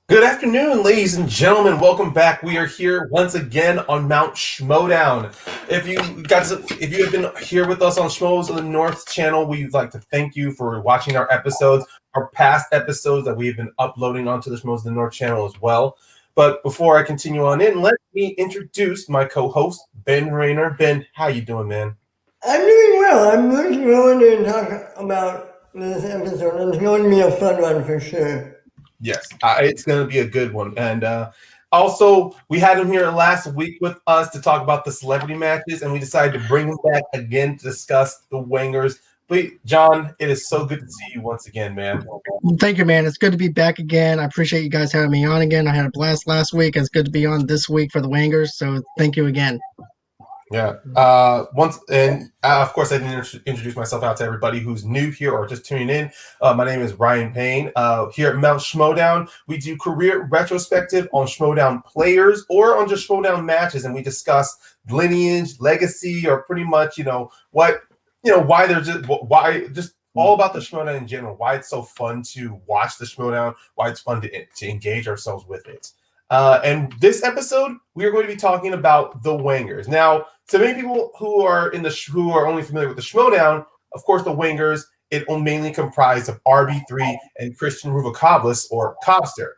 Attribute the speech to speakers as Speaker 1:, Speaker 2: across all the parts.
Speaker 1: Good afternoon, ladies and gentlemen. Welcome back. We are here once again on Mount Schmoedown. If you have been here with us on Schmoes of the North channel, we'd like to thank you for watching our episodes, our past episodes that we've been uploading onto the Schmoes of the North channel as well. But before I continue on in, let me introduce my co-host, Ben Rayner. Ben, how you doing, man?
Speaker 2: I'm doing well. I'm looking forward to talk about this episode. It's going to be a fun one for sure.
Speaker 1: Yes, it's going to be a good one. And also, we had him here last week with us to talk about the celebrity matches, and we decided to bring him back again to discuss the Wangers. But John, it is so good to see you once again, man.
Speaker 3: Thank you, man. It's good to be back again. I appreciate you guys having me on again. I had a blast last week. It's good to be on this week for the Wangers, so thank you again.
Speaker 1: Yeah. Of course, I didn't introduce myself out to everybody who's new here or just tuning in. My name is Ryan Payne. Here at Mount Schmoedown, we do career retrospective on Schmoedown players or on just Schmoedown matches, and we discuss lineage, legacy, or pretty much, why they're just all about the Schmoedown in general. Why it's so fun to watch the Schmoedown. Why it's fun to engage ourselves with it. And this episode, we are going to be talking about the Wangers. Now, to many people who are only familiar with the Schmoedown, of course, the Wangers, it mainly comprised of RB3 and Christian Ruvokoblis or Cobster.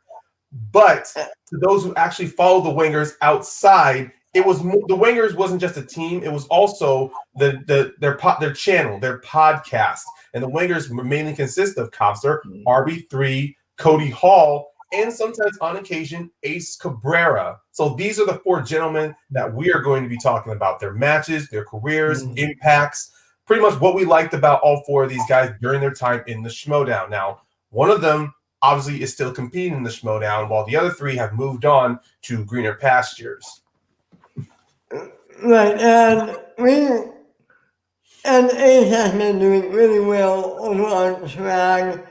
Speaker 1: But to those who actually follow the Wangers outside, the Wangers wasn't just a team; it was also their channel, their podcast. And the Wangers mainly consist of Cobster, RB3, Cody Hall, and sometimes on occasion, Ace Cabrera. So these are the four gentlemen that we are going to be talking about, their matches, their careers, impacts, pretty much what we liked about all four of these guys during their time in the Schmoedown. Now, one of them obviously is still competing in the Schmoedown, while the other three have moved on to greener pastures.
Speaker 2: Right, and Ace has been doing really well over on Swag.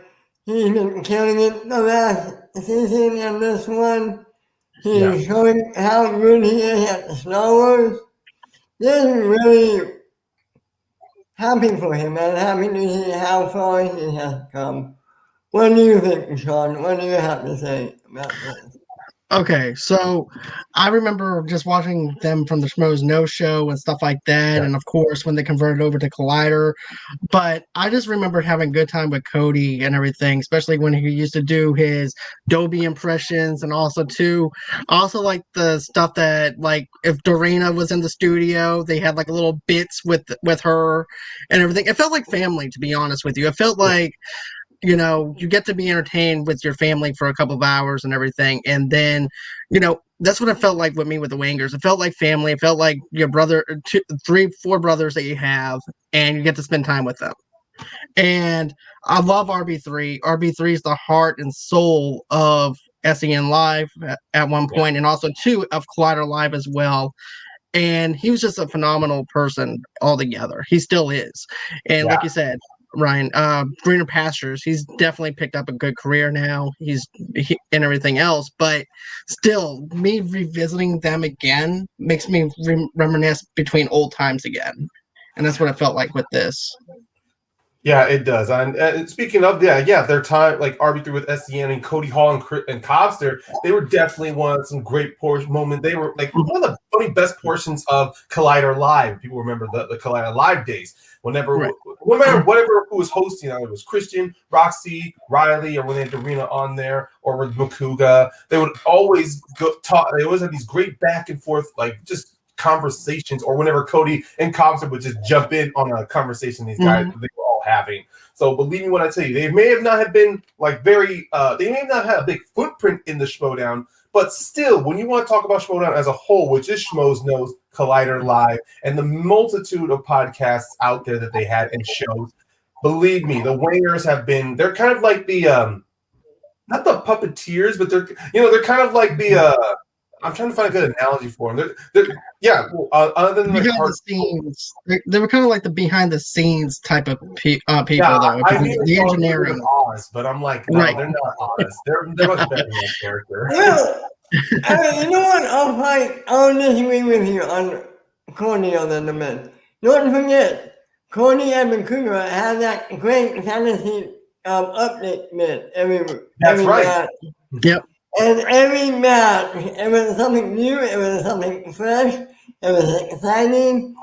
Speaker 2: He's been killing it the last season and this one. He's showing how good he is at the Star Wars. This is really happy for him and happy to see how far he has come. What do you think, Sean? What do you have to say about this?
Speaker 3: Okay, so I remember just watching them from the Schmoes No Show and stuff like that, and of course when they converted over to Collider. But I just remember having a good time with Cody and everything, especially when he used to do his Dobie impressions, and also like the stuff that, like, if Dorena was in the studio, they had like little bits with her and everything. It felt like family, to be honest with you. It felt like, you get to be entertained with your family for a couple of hours and everything. And then, that's what it felt like with me with the Wangers. It felt like family. It felt like your brother, 4 brothers that you have, and you get to spend time with them. And I love RB3. RB3 is the heart and soul of SEN Live at one point, and also of Collider Live as well. And he was just a phenomenal person altogether. He still is. And like you said, Ryan, greener pastures, he's definitely picked up a good career now. And everything else, but still, me revisiting them again makes me reminisce between old times again. And that's what it felt like with this.
Speaker 1: Yeah, it does. And speaking of, their time, like RB3 with SCN and Cody Hall and Cobster, they were definitely some great moments. They were like one of the funny best portions of Collider Live. People remember the Collider Live days. Whatever who was hosting, it was Christian, Roxy, Riley, or when they had Dorena on there, or with Makuga, they would always talk. They always had these great back and forth, like just conversations, or whenever Cody and Cobster would just jump in on a conversation these guys they were all having. So believe me when I tell you, they may have not have been like they may have not had a big footprint in the Schmoedown, But still, when you want to talk about Schmoedown as a whole, which is Schmoes Knows, Collider Live, and the multitude of podcasts out there that they had and shows, believe me, the Wangers they're kind of like the not the puppeteers, but they're kind of like the I'm trying to find a good analogy for them. Other than
Speaker 3: behind the scenes, they were kind of like the behind the scenes type of people, though.
Speaker 1: I mean,
Speaker 3: The engineering,
Speaker 1: Oz, but I'm like, no,
Speaker 3: right.
Speaker 1: they're not Oz. They're much better than that character.
Speaker 2: Well, I mean, you know what? I'll disagree with you on Cody on the men. Don't forget, Cody and Vancouver had that great fantasy update bit every
Speaker 1: right.
Speaker 2: match.
Speaker 3: Yep.
Speaker 2: And every match, it was something new, it was something fresh, it was exciting.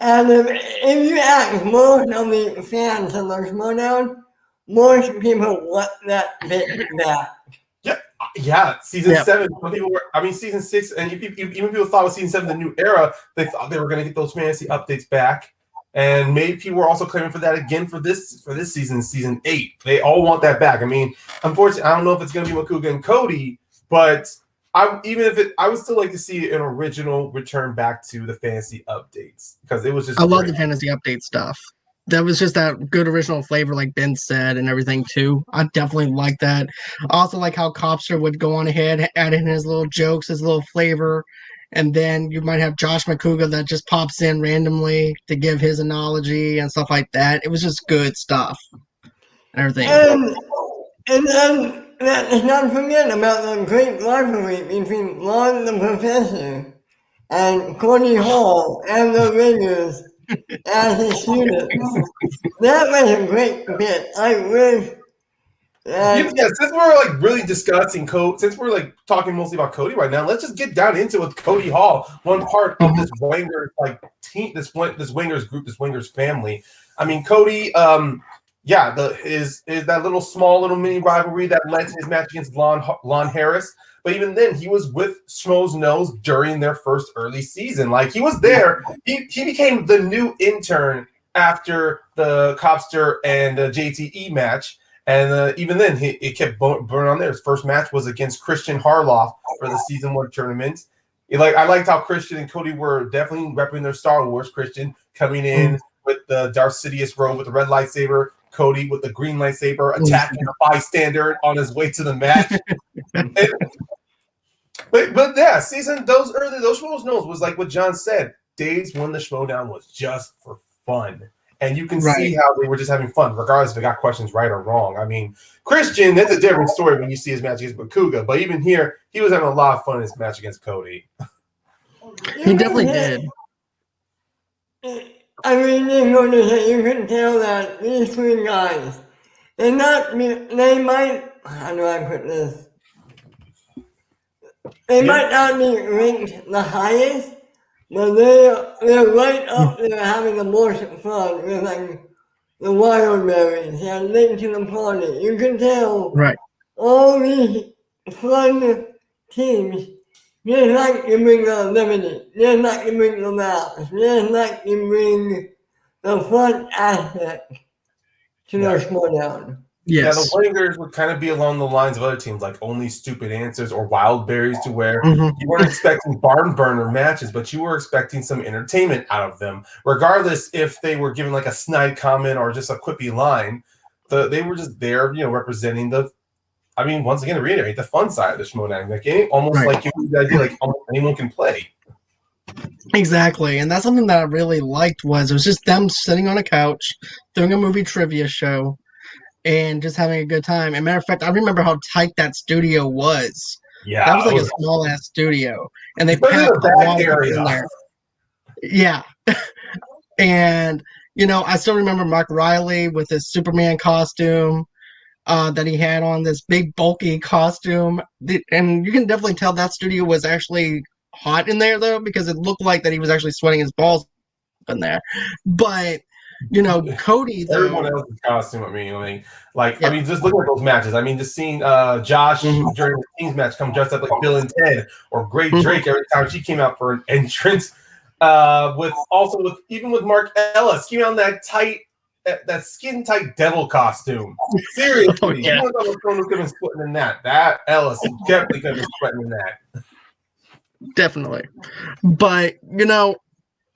Speaker 2: And if you ask most of the fans of the Schmoedown, most people want that bit back.
Speaker 1: Yeah, season 7. Some people season 6, and even people thought with season 7 the new era, they thought they were going to get those fantasy updates back, and maybe people were also claiming for that again for this season, season 8. They all want that back. I mean, unfortunately, I don't know if it's going to be Makuga and Cody, but I would still like to see an original return back to the fantasy updates because it was just.
Speaker 3: I love the fantasy update stuff. That was just that good original flavor, like Ben said, and everything too. I definitely like that. I also like how Copster would go on ahead, add in his little jokes, his little flavor, and then you might have Josh McCouga that just pops in randomly to give his analogy and stuff like that. It was just good stuff and everything.
Speaker 2: And then let's not forget about the great rivalry between Ron the Professor and Cody Hall and the Wangers as his students. That was a great bit. I wish.
Speaker 1: Since we're like really discussing since we're like talking mostly about Cody right now, let's just get down into it with Cody Hall, one part of this Wangers team, this Wangers group, this Wangers family. I mean, Cody, is that little mini rivalry that led to his match against Lon Harris. But even then, he was with Schmoes Knows during their first early season. Like, he was there. He became the new intern after the Copster and JTE match. And even then, it kept burning on there. His first match was against Christian Harloff for the Season 1 tournament. I liked how Christian and Cody were definitely repping their Star Wars. Christian coming in with the Darth Sidious robe with the red lightsaber. Cody with the green lightsaber attacking a bystander on his way to the match. But yeah, those Schmoes Knows was like what John said. Days when the Schmoedown was just for fun. And you can see how they were just having fun, regardless if they got questions right or wrong. I mean, Christian, that's a different story when you see his match against Makuga. But even here, he was having a lot of fun in his match against Cody.
Speaker 3: He definitely did.
Speaker 2: I mean, you can tell that these three guys, they might, how do I put this? They might not be ranked the highest, but they're right up there having the most fun with like the Wildberries and Link to the Party. You can tell all these fun teams just like to bring the limited, just like to bring the maps, just like to bring the fun aspect to their Schmoedown.
Speaker 3: Yes.
Speaker 1: Yeah, the Wangers would kind of be along the lines of other teams like Only Stupid Answers or Wildberries, to where you weren't expecting barn burner matches, but you were expecting some entertainment out of them. Regardless if they were given like a snide comment or just a quippy line, they were just there, representing once again, to reiterate, the fun side of the Schmoedown. Like the idea like almost anyone can play.
Speaker 3: Exactly, and that's something that I really liked was it was just them sitting on a couch doing a movie trivia show and just having a good time. And matter of fact, I remember how tight that studio was.
Speaker 1: Yeah,
Speaker 3: that was like a small ass studio, and they packed a lot of people in there. Yeah, and I still remember Mark Riley with his Superman costume that he had on, this big bulky costume, and you can definitely tell that studio was actually hot in there though, because it looked like that he was actually sweating his balls in there. But Cody though,
Speaker 1: everyone else's costume. Just looking at those matches. I mean, just seeing Josh during the Kings match come dressed up like Bill and Ted, or Great Drake every time she came out for an entrance. With Mark Ellis, came out in that tight that skin tight devil costume. Seriously,
Speaker 3: Oh, yeah.
Speaker 1: you want to know someone who could have been sweating in that? That Ellis definitely could have been sweating in that.
Speaker 3: Definitely. But,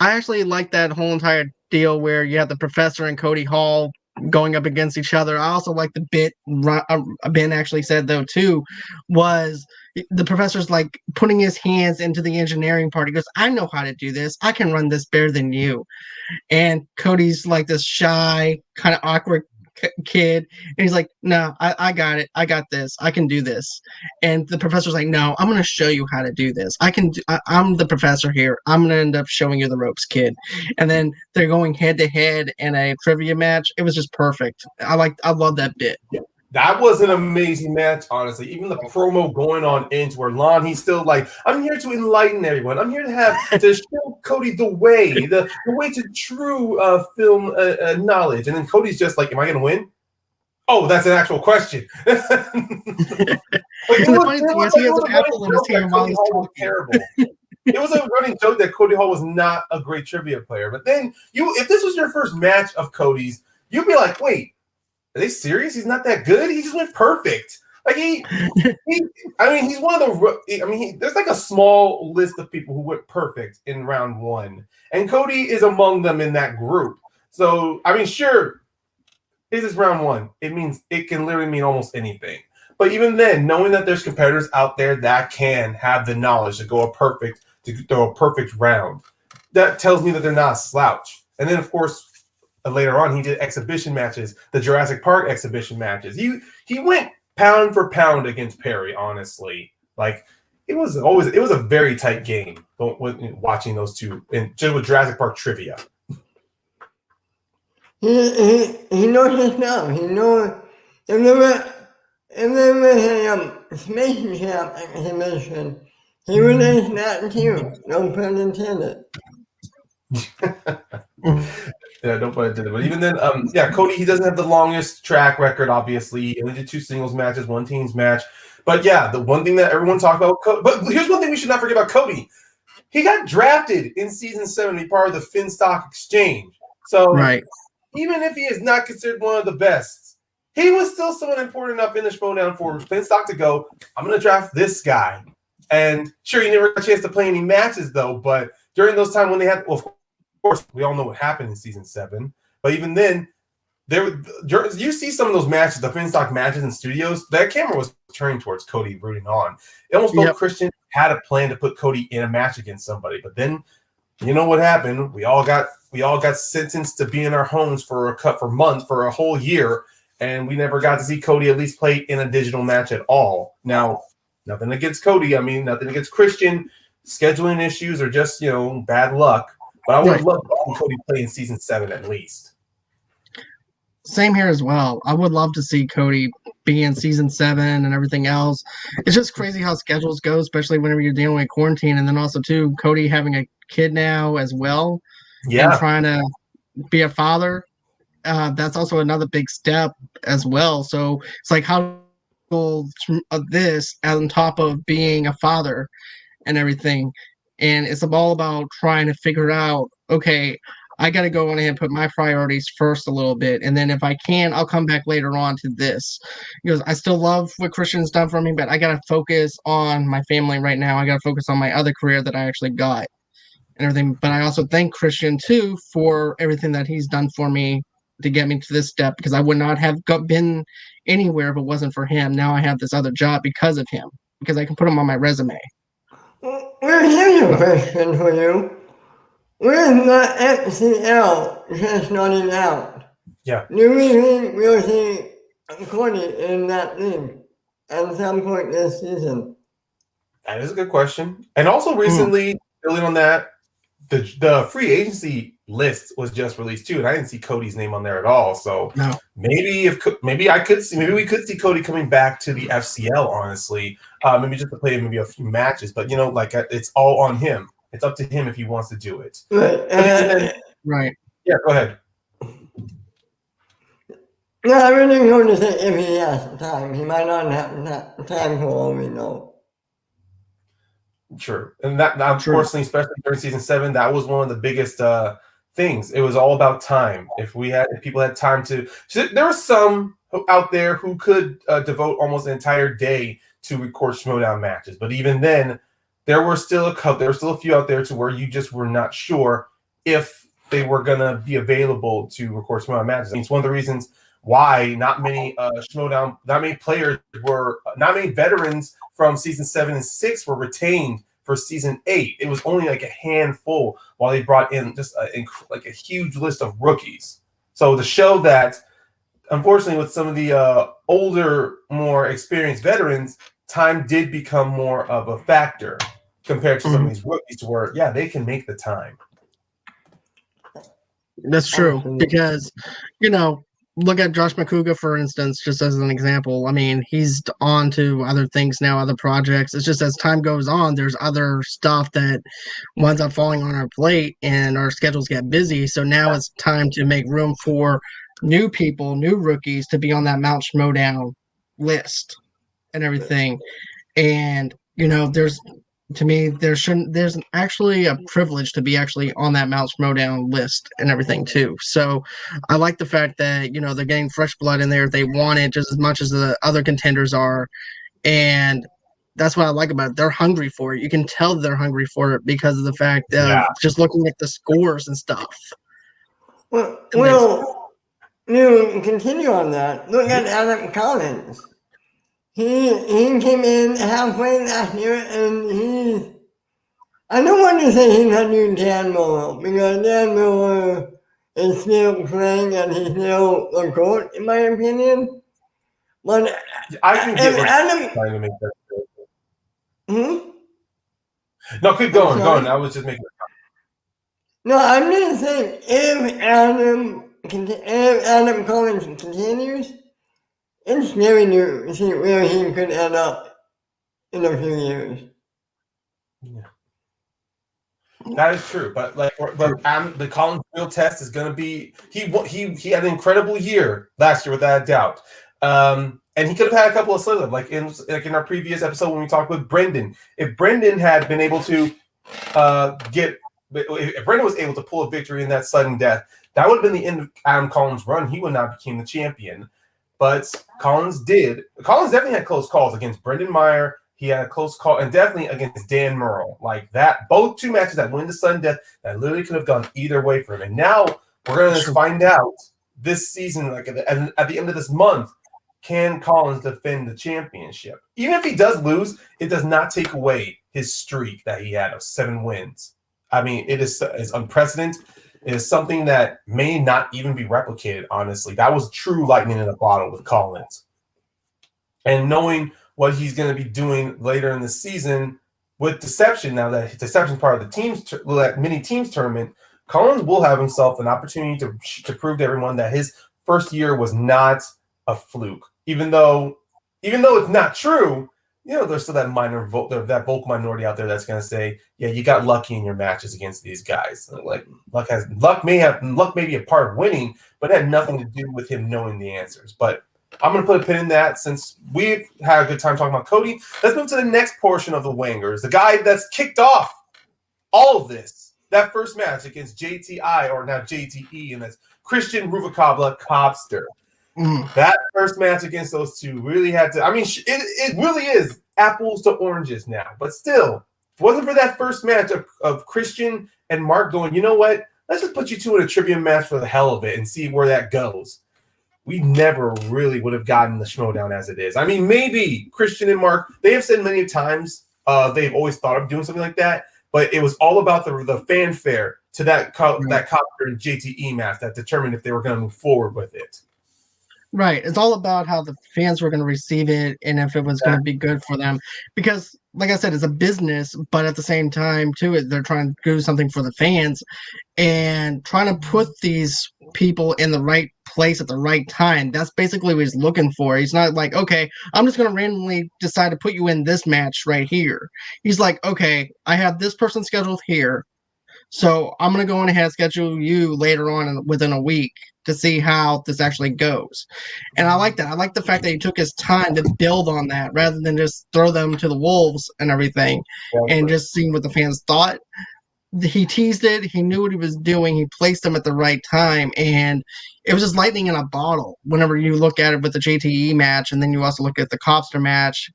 Speaker 3: I actually like that whole entire deal where you have the professor and Cody Hall going up against each other. I also like the bit Ben actually said, though, too, was the professor's like putting his hands into the engineering part. He goes, I know how to do this. I can run this better than you. And Cody's like this shy, kind of awkward kid, and he's like, no, I got it. I got this. I can do this. And the professor's like, no, I'm going to show you how to do this. I'm the professor here. I'm going to end up showing you the ropes, kid. And then they're going head to head in a trivia match. It was just perfect. I love that bit.
Speaker 1: That was an amazing match, honestly. Even the promo going on into where Lon, he's still like, I'm here to enlighten everyone. I'm here to show Cody the way to true film knowledge. And then Cody's just like, am I going to win? Oh, that's an actual question. Like,
Speaker 3: the funny thing is, he has an apple in his hand while he's talking.
Speaker 1: Terrible. It was a running joke that Cody Hall was not a great trivia player. But then, if this was your first match of Cody's, you'd be like, wait, are they serious? He's not that good. He just went perfect. Like he's one of the. There's like a small list of people who went perfect in round one, and Cody is among them in that group. So sure, this is round one. It can literally mean almost anything. But even then, knowing that there's competitors out there that can have the knowledge to throw a perfect round, that tells me that they're not a slouch. And then of course, later on, he did exhibition matches, the Jurassic Park exhibition matches. He went pound for pound against Perry, honestly. Like, it was a very tight game watching those two just with Jurassic Park trivia.
Speaker 2: He knows his stuff. He knows if there was a Space Camp exhibition, he would ace that too. No pun intended.
Speaker 1: Yeah, no pun intended. But even then, Cody, he doesn't have the longest track record, obviously. He only did 2 singles matches, 1 teams match. But yeah, the one thing that everyone talked about, but here's one thing we should not forget about Cody. He got drafted in season 7 to be part of the Finstock Exchange. So
Speaker 3: right.
Speaker 1: Even if he is not considered one of the best, he was still someone important enough in the Schmoedown for Finstock to go, I'm going to draft this guy. And sure, he never got a chance to play any matches, though. But during those times when they had, well, of course, we all know what happened in season 7. But even then, you see some of those matches, the Finstock matches in studios, that camera was turning towards Cody rooting on. It almost felt Christian had a plan to put Cody in a match against somebody. But then, you know what happened? We all got sentenced to be in our homes for a whole year, and we never got to see Cody at least play in a digital match at all. Now, nothing against Cody. Nothing against Christian. Scheduling issues or just, bad luck. But I would love to see Cody play in season 7 at least.
Speaker 3: Same here as well. I would love to see Cody be in season 7 and everything else. It's just crazy how schedules go, especially whenever you're dealing with quarantine. And then also, too, Cody having a kid now as well.
Speaker 1: Yeah.
Speaker 3: And trying to be a father. That's also another big step as well. So it's like how this on top of being a father and everything. And it's all about trying to figure out, okay, I got to go on ahead and put my priorities first a little bit. And then if I can, I'll come back later on to this. Because I still love what Christian's done for me, but I got to focus on my family right now. I got to focus on my other career that I actually got and everything. But I also thank Christian, too, for everything that he's done for me to get me to this step, because I would not have been anywhere if it wasn't for him. Now I have this other job because of him, because I can put him on my resume.
Speaker 2: Here's a question for you. With the FCL just starting out,
Speaker 1: Yeah.
Speaker 2: do we think we'll see Cody in that league at some point this season?
Speaker 1: That is a good question. And also recently, building on that, the free agency list was just released too, and I didn't see Cody's name on there at all. So maybe we could see Cody coming back to the FCL. Honestly, maybe just to play maybe a few matches. But it's all on him. It's up to him if he wants to do it.
Speaker 3: Right.
Speaker 1: Yeah, go ahead.
Speaker 2: No, I really want to say if he has time. He might not have time for all we know.
Speaker 1: Sure. And that unfortunately, especially during season 7, that was one of the biggest things. It was all about time. If people had time to, so there were some out there who could devote almost an entire day to record Schmoedown matches. But even then, there were still a few out there to where you just were not sure if they were gonna be available to record Schmoedown matches. I mean, it's one of the reasons why not many not many veterans from season 7 and 6 were retained for season 8. It was only like a handful, while they brought in just like a huge list of rookies. So to show that, unfortunately, with some of the older, more experienced veterans, time did become more of a factor compared to some of these rookies, to where they can make the time.
Speaker 3: That's true, because look at Josh McCouga, for instance, just as an example. I mean, he's on to other things now, other projects. It's just as time goes on, there's other stuff that winds up falling on our plate and our schedules get busy. So now it's time to make room for new people, new rookies to be on that Mount Schmoedown list and everything. And, to me, there's actually a privilege to be actually on that Mount Schmoedown list and everything too. So I like the fact that, they're getting fresh blood in there. They want it just as much as the other contenders are. And that's what I like about it. They're hungry for it. You can tell they're hungry for it because of the fact of just looking at the scores and stuff.
Speaker 2: Well, continue on that. Look at Adam Collins. He came in halfway last year, and I don't want to say he's not new Dan Miller, because Dan Miller is still playing and he's still a GOAT, in my opinion. But
Speaker 1: I can get what Adam trying to make that. No, keep going. I was just making a
Speaker 2: No,
Speaker 1: comment.
Speaker 2: I'm just saying, if Adam Collins continues, it's very new to see where he could end up in a few years.
Speaker 1: Yeah. That is true, but the Collins real test is going to be he had an incredible year last year without a doubt, and he could have had a couple of slips like in our previous episode when we talked with Brendan. If Brendan had been able to if Brendan was able to pull a victory in that sudden death, that would have been the end of Adam Collins' run. He would not become the champion. But Collins did. Collins definitely had close calls against Brendan Meyer. He had a close call, and definitely against Dan Murrell. Like that, both two matches that win the sudden death that literally could have gone either way for him. And now we're going to find out this season, like at the end of this month, can Collins defend the championship? Even if he does lose, it does not take away his streak that he had of 7 wins. I mean, it's unprecedented. It is something that may not even be replicated, honestly. That was true lightning in a bottle with Collins. And knowing what he's going to be doing later in the season with Deception, now that Deception is part of the mini teams tournament, Collins will have himself an opportunity to prove to everyone that his first year was not a fluke. Even though it's not true, there's still that that vocal minority out there that's going to say, yeah, you got lucky in your matches against these guys. Like luck may be a part of winning, but it had nothing to do with him knowing the answers. But I'm going to put a pin in that since we've had a good time talking about Cody. Let's move to the next portion of the Wangers, the guy that's kicked off all of this. That first match against JTI, or now JTE, and that's Christian Ruvacabla Cobster. That first match against those two really had to. I mean, it really is apples to oranges now. But still, if it wasn't for that first match of Christian and Mark going, you know what? Let's just put you two in a trivia match for the hell of it and see where that goes. We never really would have gotten the Schmoedown as it is. I mean, maybe Christian and Mark, they have said many times they've always thought of doing something like that, but it was all about the fanfare to that Cobster and JTE match that determined if they were going to move forward with it.
Speaker 3: Right. It's all about how the fans were going to receive it and if it was going to be good for them. Because, like I said, it's a business, but at the same time, too, they're trying to do something for the fans and trying to put these people in the right place at the right time. That's basically what he's looking for. He's not like, okay, I'm just going to randomly decide to put you in this match right here. He's like, okay, I have this person scheduled here. So I'm going to go on ahead and schedule you later on within a week to see how this actually goes. And I like that. I like the fact that he took his time to build on that rather than just throw them to the wolves and everything and just seeing what the fans thought. he teased it. He knew what he was doing. He placed them at the right time, and it was just lightning in a bottle. Whenever you look at it with the JTE match, and then you also look at the Copster match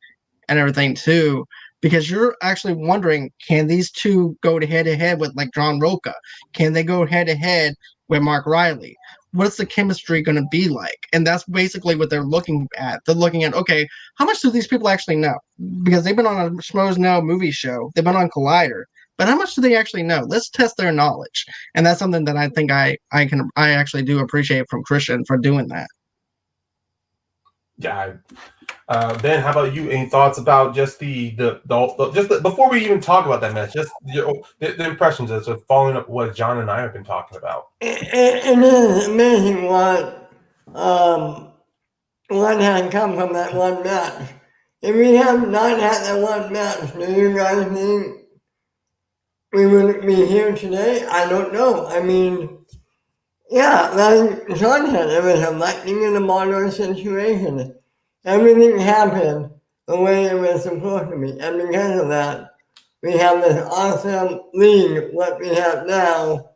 Speaker 3: and everything too, because you're actually wondering, can these two go head to head with like John Roca? Can they go head to head with Mark Riley? What's the chemistry going to be like? And that's basically what they're looking at. They're looking at, okay, how much do these people actually know? Because they've been on a Schmoes Know movie show, they've been on Collider, but how much do they actually know? Let's test their knowledge, and that's something that I think I actually do appreciate from Christian for doing that.
Speaker 1: Yeah. Ben, how about you? Any thoughts about just before we even talk about that match, just the impressions as of following up what John and I have been talking about?
Speaker 2: It is amazing what had come from that one match. If we had not had that one match, do you guys think we wouldn't be here today? I don't know. I mean, yeah, like John said, it was a lightning in a bottle situation. Everything happened the way it was supposed to be, and because of that, we have this awesome league, what we have now,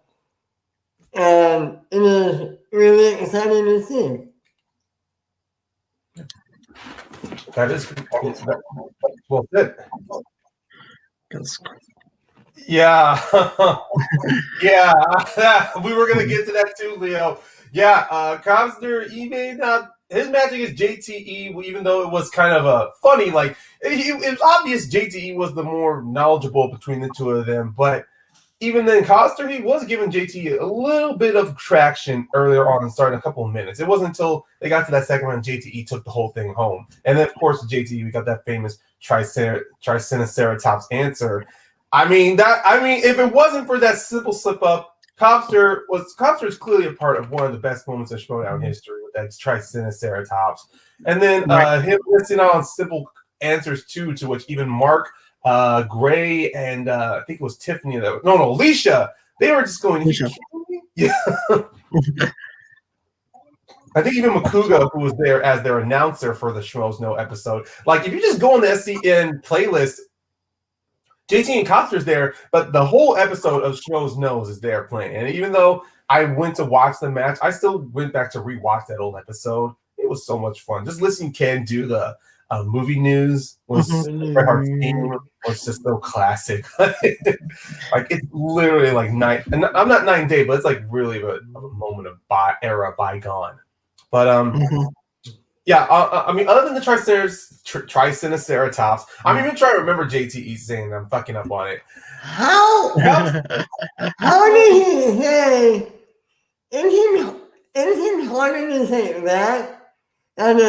Speaker 2: and it is really exciting to see.
Speaker 1: That is well said. Yeah, yeah. We were gonna get to that too, Leo. Yeah, Costner, he may not his match against JTE, even though it was kind of a funny, like it was obvious JTE was the more knowledgeable between the two of them, but even then, Costner, he was giving JT a little bit of traction earlier on, starting a couple of minutes. It wasn't until they got to that second round JTE took the whole thing home. And then, of course, with JTE, we got that famous Triceratops answer. I mean, if it wasn't for that simple slip up, Costner is clearly a part of one of the best moments of Schmoedown history with that Triceratops. And then him missing out on simple answers too, to which even Mark Gray and I think it was Tiffany Alicia. They were just going,
Speaker 3: Alicia.
Speaker 1: Yeah. I think even Makuga, who was there as their announcer for the Schmoes Know episode, like if you just go on the SCN playlist, JT and Costner's there, but the whole episode of Schmoes Knows is there playing. And even though I went to watch the match, I still went back to rewatch that old episode. It was so much fun. Just listening to Ken do the movie news was Bret Hart's theme was just so classic. Like it's literally like and I'm not 9 day, but it's like really a moment of era bygone. But yeah, I mean, other than the Triceratops, I'm even trying to remember JTE saying I'm fucking up on it.
Speaker 2: How did he say anything harder to say that and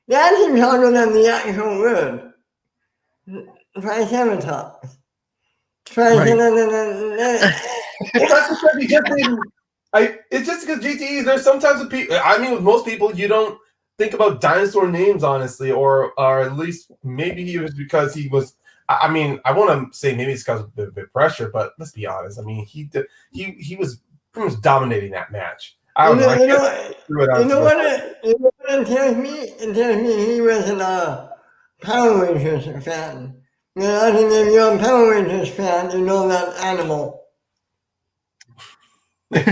Speaker 2: that seems harder than the actual word. Triceratops.
Speaker 1: Well, that's because he just didn't. It's just because GTEs. There's sometimes with people. I mean, with most people, you don't think about dinosaur names, honestly, or at least maybe he was because he was. I mean, I want to say maybe it's because of a bit of pressure, but let's be honest. I mean, he was pretty much dominating that match. I don't know.
Speaker 2: You know what it tells me? It tells me he wasn't a Power Rangers fan. You know, I think if you're a Power Rangers fan, you know that animal.
Speaker 1: All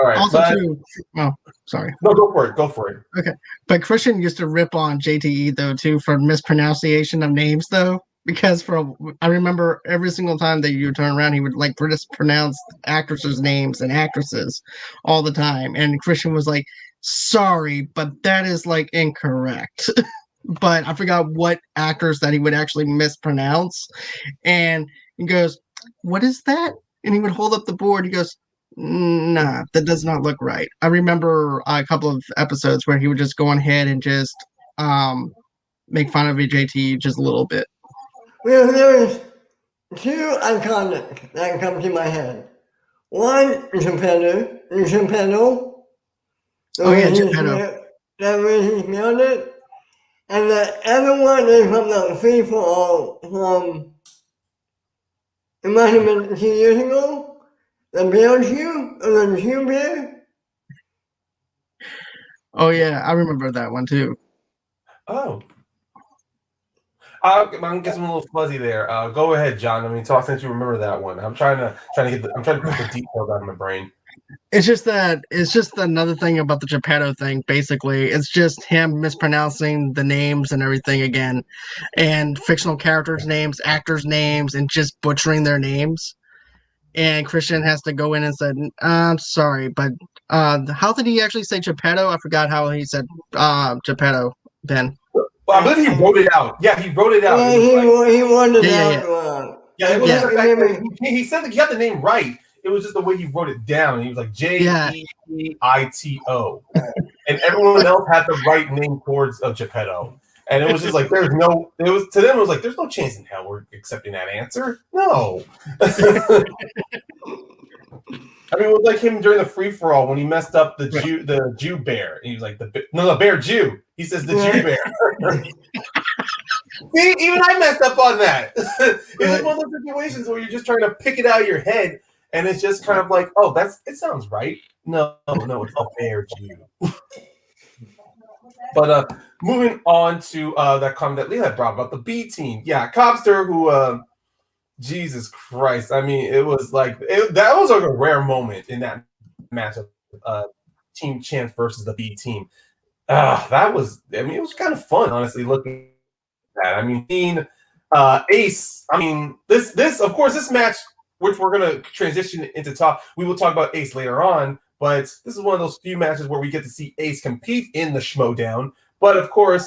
Speaker 1: right.
Speaker 3: Also, too. Oh, sorry.
Speaker 1: No, go for it. Go for it.
Speaker 3: Okay, but Christian used to rip on JTE though too for mispronunciation of names though, because I remember every single time that you turn around, he would like mispronounce actresses' names and actresses all the time, and Christian was like, "Sorry, but that is like incorrect." But I forgot what actors that he would actually mispronounce, and he goes, "What is that?" And he would hold up the board. He goes, "Nah, that does not look right." I remember a couple of episodes where he would just go on ahead and just make fun of JT just a little bit.
Speaker 2: Well, there's two iconic that come to my head. One is Geppetto.
Speaker 3: Oh yeah, Geppetto.
Speaker 2: That way he smelled it. And the other one is from the free for all from it might have been 2 years ago. The bear shoe or the shoe bear.
Speaker 3: Oh yeah, I remember that one too.
Speaker 1: Oh, I'm getting a little fuzzy there. Go ahead, John. I mean, talk since you remember that one. I'm trying to put the details out of my brain.
Speaker 3: It's just another thing about the Geppetto thing. Basically, it's just him mispronouncing the names and everything again, and fictional characters' names, actors' names, and just butchering their names. And Christian has to go in and said, "I'm sorry, but how did he actually say Geppetto? I forgot how he said Geppetto." Ben.
Speaker 1: Well, I believe he wrote it out. Yeah, he wrote it out.
Speaker 2: Yeah,
Speaker 1: It was like,
Speaker 2: he wanted
Speaker 3: Yeah,
Speaker 2: out.
Speaker 1: yeah, it was
Speaker 3: Yeah.
Speaker 1: just the fact that he said that he got the name right. It was just the way he wrote it down. He was like Jeeito, and everyone else had the right name towards of Geppetto. And it was just like there's no. It was to them. It was like there's no chance in hell we're accepting that answer. No. I mean, it was like him during the free for all when he messed up the Jew bear. He was like the bear Jew. He says the Jew bear. See, even I messed up on that. It was one of those situations where you're just trying to pick it out of your head, and it's just kind of like, oh, it sounds right. No, it's the bear Jew. But moving on to that comment that Lee had brought about the B team. Yeah, Cobster, who Jesus Christ. I mean, it was like that was like a rare moment in that matchup, Team Champs versus the B team. That was, I mean, it was kind of fun, honestly, looking at that. I mean, seeing Ace, I mean, this, of course, this match, which we're going to transition into talk, we will talk about Ace later on, but this is one of those few matches where we get to see Ace compete in the Schmoedown. But of course,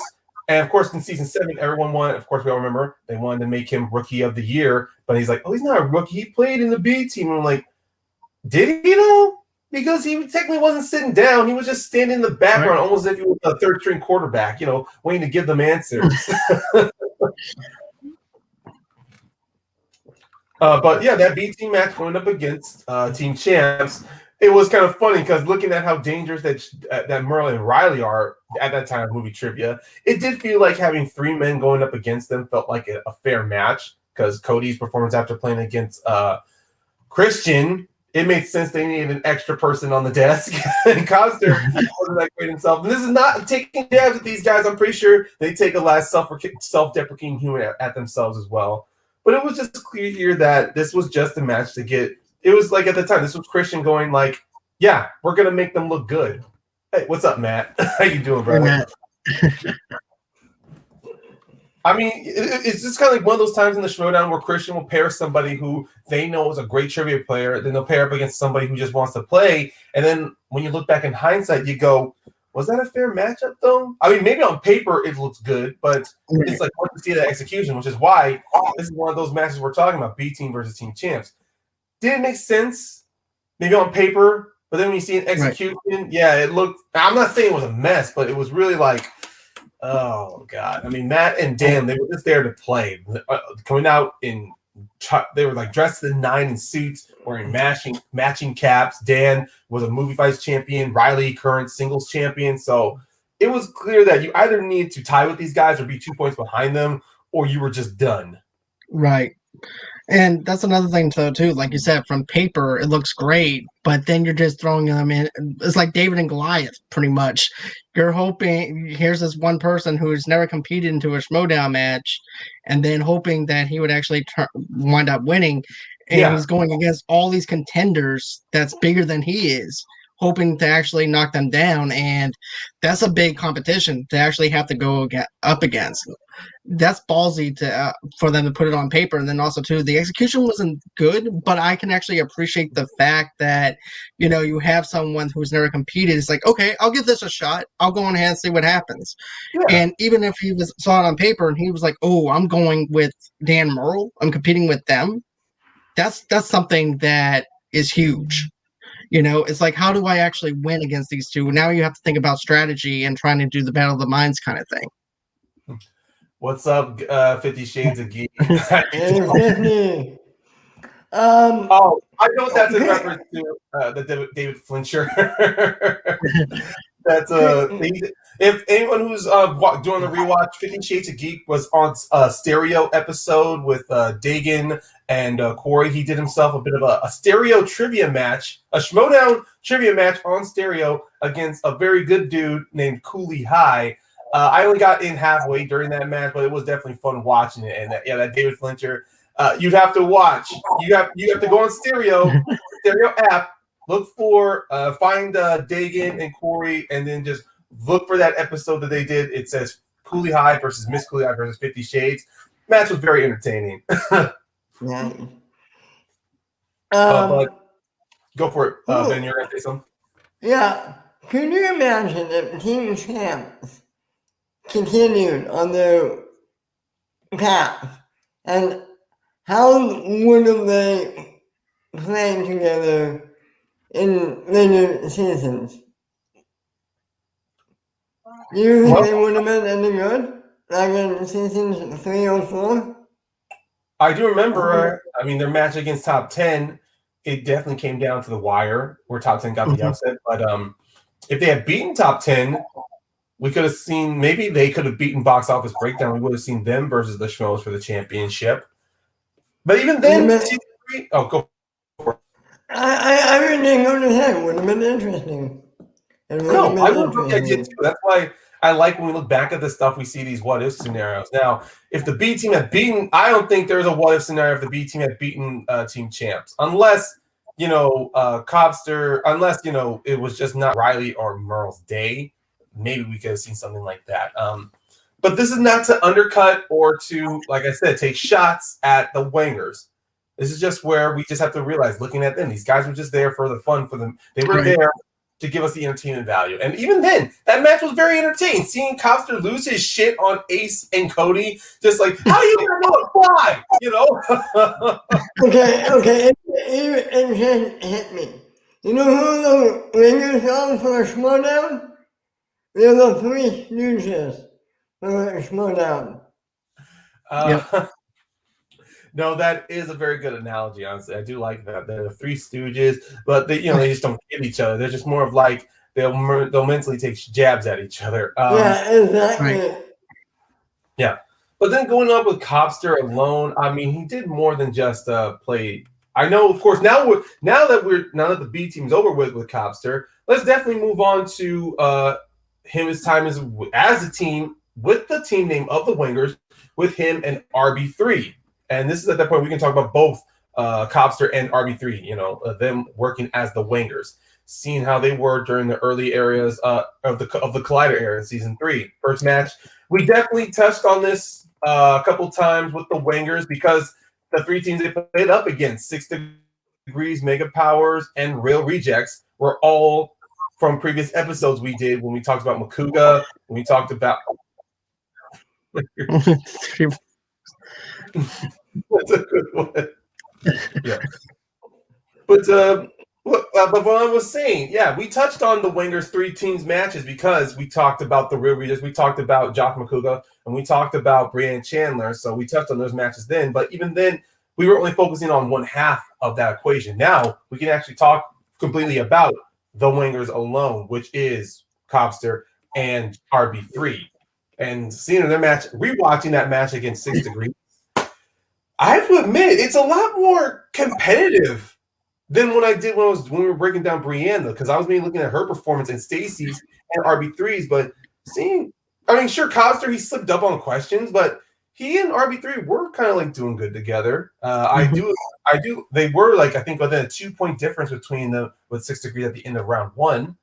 Speaker 1: in season 7, everyone wanted, of course, we all remember, they wanted to make him Rookie of the Year, but he's like, oh, he's not a rookie. He played in the B team. And I'm like, did he though? Because he technically wasn't sitting down. He was just standing in the background, almost as if he was a third-string quarterback, waiting to give them answers. But yeah, that B team match going up against Team Champs, it was kind of funny because looking at how dangerous that Merlin and Riley are at that time of movie trivia, it did feel like having 3 men going up against them felt like a fair match because Cody's performance after playing against Christian, it made sense they needed an extra person on the desk. And Coster wasn't that great himself. And this is not taking jabs at these guys. I'm pretty sure they take a last self-deprecating humor at themselves as well. But it was just clear here that this was just a match to get. It was like at the time, this was Christian going like, yeah, we're going to make them look good. Hey, what's up, Matt? How you doing, brother? I mean, it's just kind of like one of those times in the Schmoedown where Christian will pair somebody who they know is a great trivia player, then they'll pair up against somebody who just wants to play. And then when you look back in hindsight, you go, was that a fair matchup, though? I mean, maybe on paper it looks good, but it's like hard to see that execution, which is why this is one of those matches we're talking about, B team versus Team Champs. Did it make sense? Maybe on paper, but then when you see an execution, yeah, it looked – I'm not saying it was a mess, but it was really like – oh God! I mean, Matt and Dan, they were just there to play. Coming out in, they were like dressed in 9 in suits, wearing matching caps. Dan was a movie fights champion. Riley, current singles champion. So it was clear that you either need to tie with these guys or be 2 points behind them, or you were just done.
Speaker 3: Right. And that's another thing, though, too. Like you said, from paper, it looks great, but then you're just throwing them in. It's like David and Goliath, pretty much. You're hoping, here's this one person who's never competed into a Schmoedown match, and then hoping that he would actually wind up winning. And he's going against all these contenders that's bigger than he is, hoping to actually knock them down. And that's a big competition to actually have to go up against. That's ballsy for them to put it on paper. And then also too, the execution wasn't good, but I can actually appreciate the fact that you have someone who's never competed. It's like, okay, I'll give this a shot. I'll go on ahead and see what happens. Yeah. And even if he saw it on paper and he was like, oh, I'm going with Dan Merle, I'm competing with them. That's something that is huge. It's like, how do I actually win against these two? Now you have to think about strategy and trying to do the battle of the minds kind of thing.
Speaker 1: What's up, 50 Shades of Geek?
Speaker 2: I
Speaker 1: know that's in reference to the David Flincher. That's if anyone who's doing the rewatch, 50 Shades of Geek was on a stereo episode with Dagan and Corey. He did himself a bit of a stereo trivia match, a Schmoedown trivia match on stereo against a very good dude named Cooley High. I only got in halfway during that match, but it was definitely fun watching it. And that David Flincher, you'd have to watch. You have to go on stereo app, look for find Dagan and Corey, and then just look for that episode that they did. It says Cooley High versus Miss Cooley High versus 50 Shades. Match was very entertaining.
Speaker 2: Nice.
Speaker 1: But go for it, Ben. You're gonna say something.
Speaker 2: Yeah. Could you imagine if team champs continued on their path, and how would they play together in later seasons? Do you think they would have been any good, like in seasons 3 or 4?
Speaker 1: I do remember. I mean, their match against Top 10, it definitely came down to the wire where Top 10 got the upset. But if they had beaten Top 10, we could have seen, maybe they could have beaten Box Office Breakdown. We would have seen them versus the Schmoes for the championship. But even then, go for it.
Speaker 2: I really didn't go to that. It would have been interesting.
Speaker 1: No, I would look at it too. That's why I like when we look back at this stuff, we see these what if scenarios. Now, if the B team had beaten, I don't think there's a what if scenario if the B team had beaten team champs, unless Cobster, unless it was just not Riley or Merle's day. Maybe we could have seen something like that. But this is not to undercut or to, like I said, take shots at the Wangers. This is just where we just have to realize, looking at them, these guys were just there for the fun for them. They were there to give us the entertainment value. And even then, that match was very entertaining. Seeing Cobster lose his shit on Ace and Cody, just like, how do you even know it fly?
Speaker 2: Okay, it just hit me. You know who the Wangers are for Schmoedown? They're the Three Stooges for Schmoedown.
Speaker 1: No, that is a very good analogy, honestly. I do like that. They're the Three Stooges, but they just don't hit each other. They're just more of like they'll mentally take jabs at each other.
Speaker 2: Yeah, exactly.
Speaker 1: Right. Yeah, but then going up with Cobster alone, I mean, he did more than just play. I know, of course, now that the B team's over with Cobster, let's definitely move on to his time as a team with the team name of the Wangers, with him and RB3. And this is at that point we can talk about both Cobster and RB3, them working as the Wangers, seeing how they were during the early areas of the Collider era in season 3. First match, we definitely touched on this a couple times with the Wangers, because the three teams they played up against, 6 Degrees, Mega Powers, and Real Rejects, were all from previous episodes we did when we talked about Makuga, when we talked about That's a good one. Yeah. But what I was saying, yeah, we touched on the Wangers 3 teams matches because we talked about the Real Readers, we talked about Jock Makuga, and we talked about Brianne Chandler. So we touched on those matches then. But even then, we were only focusing on one half of that equation. Now we can actually talk completely about the Wangers alone, which is Cobster and RB3. And seeing their match, rewatching that match against 6 Degrees, I have to admit, it's a lot more competitive than when we were breaking down Brianne, though, because I was mainly looking at her performance and Stacy's and RB3's. But sure, Cobster, he slipped up on questions, but he and RB3 were kind of like doing good together. I do. They were like, I think, within a 2-point difference between them with 6 Degrees at the end of round 1.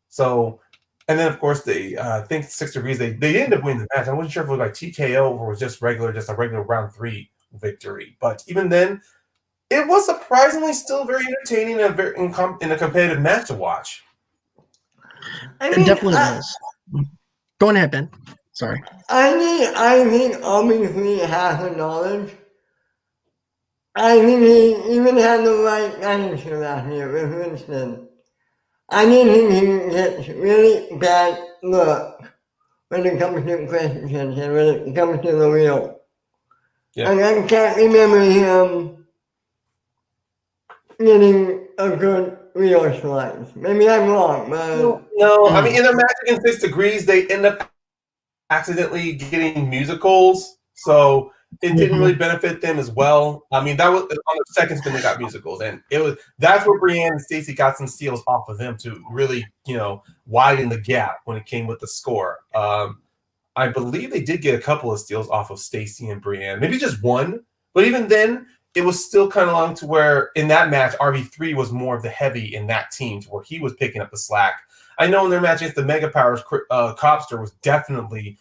Speaker 1: So, and then of course I think 6 Degrees they ended up winning the match. I wasn't sure if it was like TKO or was just a regular round 3 victory. But even then, it was surprisingly still very entertaining and in a competitive match to watch.
Speaker 3: It definitely was. Go ahead, Ben. Sorry.
Speaker 2: I think obviously has the knowledge. I think he even had the right manager last year with Winston. I think he gets really bad luck when it comes to questions and when it comes to the wheel. Yeah. And I can't remember him getting a good wheel slice. Maybe I'm wrong, but
Speaker 1: no. I mean, in their match against 6 Degrees, they end up accidentally getting musicals, so it didn't really benefit them as well. I mean, that was on the second spin they got musicals, and that's where Brianne and Stacy got some steals off of them to really, widen the gap when it came with the score. I believe they did get a couple of steals off of Stacy and Brienne, maybe just one. But even then, it was still kind of long to where in that match, RB3 was more of the heavy in that team, to where he was picking up the slack. I know in their match against the Mega Powers, Copster was definitely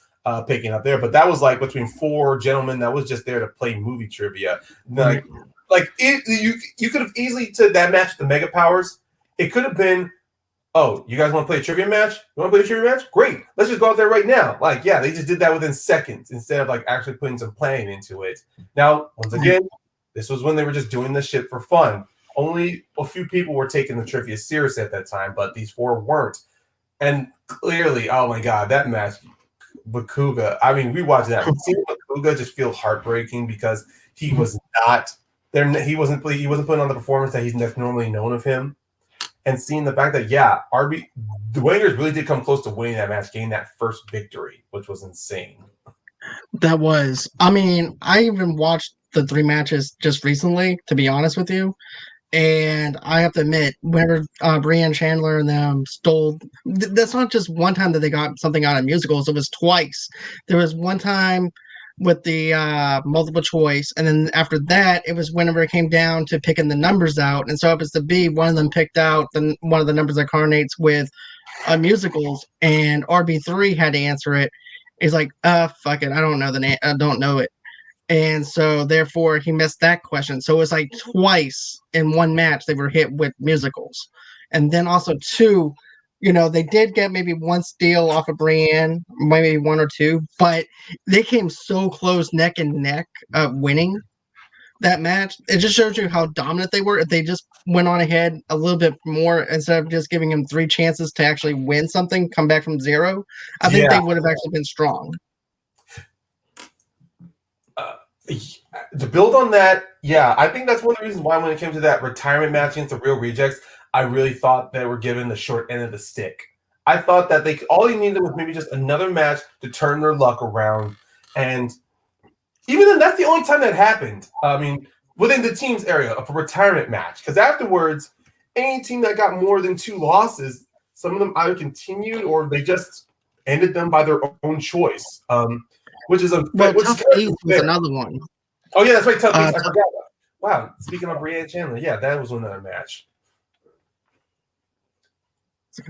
Speaker 1: picking up there, but that was like between four gentlemen that was just there to play movie trivia. You could have easily to that match with the Mega Powers. It could have been, oh, you guys want to play a trivia match? You want to play a trivia match? Great, let's just go out there right now. Like, yeah, they just did that within seconds instead of like actually putting some planning into it. Now, once again, this was when they were just doing this shit for fun. Only a few people were taking the trivia serious at that time, but these four weren't. And clearly, oh my god, that match, Bakuga. I mean, we watched that. Seeing Bakuga just feel heartbreaking because he was not there. He wasn't putting on the performance that he's normally known of him. And seeing the fact that the Wangers really did come close to winning that match, getting that first victory, which was insane.
Speaker 3: That was. I mean, I even watched the 3 matches just recently, to be honest with you. And I have to admit, whenever Brienne Chandler and them stole, that's not just one time that they got something out of musicals. It was twice. There was one time with the multiple choice, and then after that, it was whenever it came down to picking the numbers out. And so it was to be one of them picked out one of the numbers that coordinates with musicals, and RB3 had to answer it. He's like, fuck it, I don't know I don't know it. And so therefore he missed that question. So it was like twice in one match they were hit with musicals. And then also 2, they did get maybe one steal off of Brienne, maybe 1 or 2, but they came so close neck and neck of winning that match. It just shows you how dominant they were. If they just went on ahead a little bit more instead of just giving him 3 chances to actually win something, come back from 0, I think they would have actually been strong.
Speaker 1: To build on that, I think that's one of the reasons why when it came to that retirement match against the Real Rejects, I really thought they were given the short end of the stick. I thought that all they needed was maybe just another match to turn their luck around. And even then, that's the only time that happened. I mean, within the team's area of a retirement match. Because afterwards, any team that got more than 2 losses, some of them either continued or they just ended them by their own choice. Which is
Speaker 3: Tough Beats was another one.
Speaker 1: Oh yeah, that's right. Tough Beats. I forgot. Wow. Speaking of Brienne Chandler, that was another match.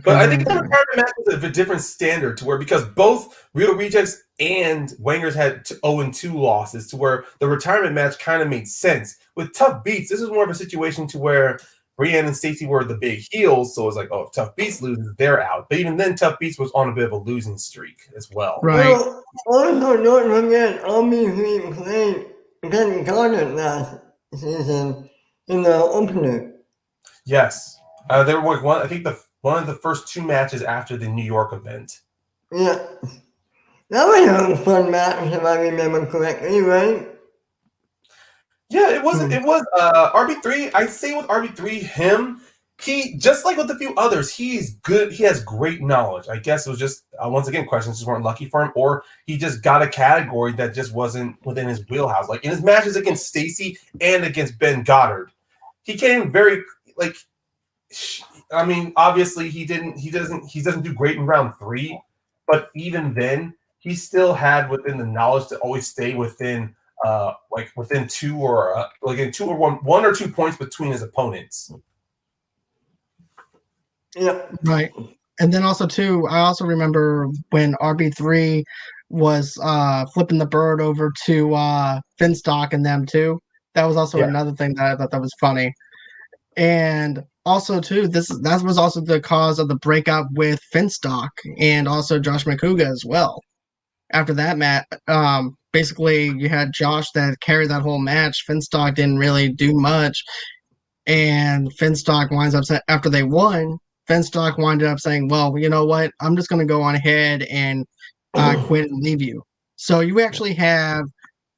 Speaker 1: But I think the retirement match was of a different standard to where because both Real Rejects and Wangers had 0-2 losses to where the retirement match kind of made sense. With Tough Beats, this is more of a situation to where Brienne and Stacy were the big heels, so it was like, oh, if Tough Beats loses, they're out. But even then, Tough Beats was on a bit of a losing streak as well.
Speaker 3: Right.
Speaker 2: Well, also don't forget, RB3 played against Garnet last season in the opener.
Speaker 1: Yes. There were one of the first 2 matches after the New York event.
Speaker 2: Yeah. That was a fun match, if I remember correctly, right?
Speaker 1: Yeah, it was. It was RB3. I say with RB3, he just like with a few others, he's good. He has great knowledge. I guess it was just once again questions just weren't lucky for him, or he just got a category that just wasn't within his wheelhouse. Like in his matches against Stacy and against Ben Goddard, he came very like. I mean, obviously he doesn't do great in round 3, but even then he still had within the knowledge to always stay within. Within 2 or in 2 or 1 or 2 points between his opponents.
Speaker 2: Yeah.
Speaker 3: Right. And then also too, I also remember when RB3 was flipping the bird over to Finstock and them too. That was also another thing that I thought that was funny. And also too, that was also the cause of the breakup with Finstock and also Josh McCouga as well. After that match, basically you had Josh that carried that whole match. Finstock didn't really do much, and Finstock winds up after they won. Finstock winded up saying, "Well, you know what? I'm just going to go on ahead and quit and leave you." So you actually have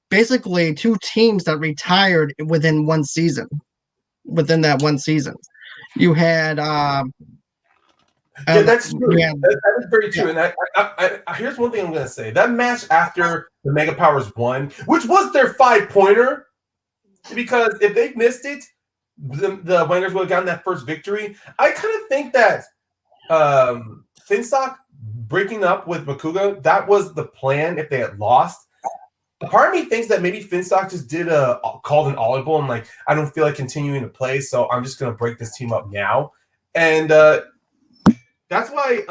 Speaker 3: basically 2 teams that retired within one season. Within that one season, you had.
Speaker 1: That's true. That is very true. And I here's one thing I'm going to say. That match after the Mega Powers won, which was their 5-pointer, because if they missed it, the Wangers would have gotten that first victory. I kind of think that Finstock breaking up with Makuga, that was the plan if they had lost. Part of me thinks that maybe Finstock just did called an audible and like, I don't feel like continuing to play, so I'm just gonna break this team up now. And that's why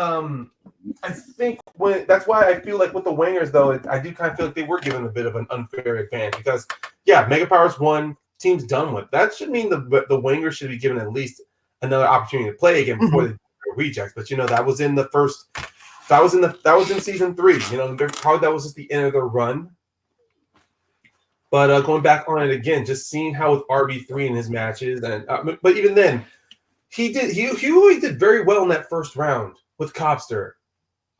Speaker 1: that's why I feel like with the Wangers though, I do kind of feel like they were given a bit of an unfair advantage because Mega Powers won, team's done with. That should mean the Wangers should be given at least another opportunity to play again before they rejects. But that was in the first. That was in season 3. Probably that was just the end of their run. But going back on it again, just seeing how with RB3 in his matches, and but even then, he always did very well in that first round with Copster.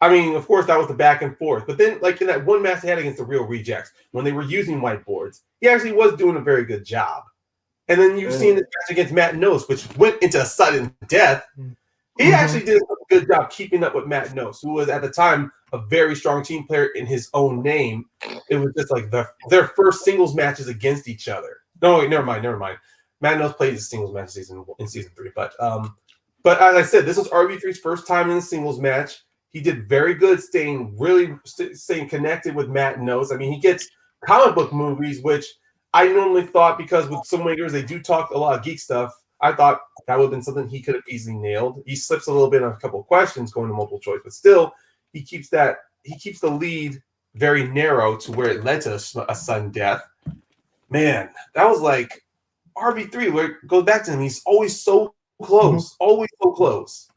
Speaker 1: I mean, of course, that was the back and forth. But then, like in that one match they had against the Real Rejects, when they were using whiteboards, he actually was doing a very good job. And then you've seen the match against Matt Nose, which went into a sudden death. He actually did a good job keeping up with Matt Nose, who was at the time a very strong team player in his own name. It was just like their first singles matches against each other. No, wait, never mind. Matt Nose played his singles match in season 3, but as I said, this was RB3's first time in a singles match. He did very good, staying connected with Matt Nose. I mean, he gets comic book movies, which I normally thought, because with some Wangers they do talk a lot of geek stuff. I thought that would have been something he could have easily nailed. He slips a little bit on a couple of questions going to multiple choice, but still, he keeps the lead very narrow to where it led to a sudden death. Man, that was like RB3, where it goes back to him. He's always so close, always so close.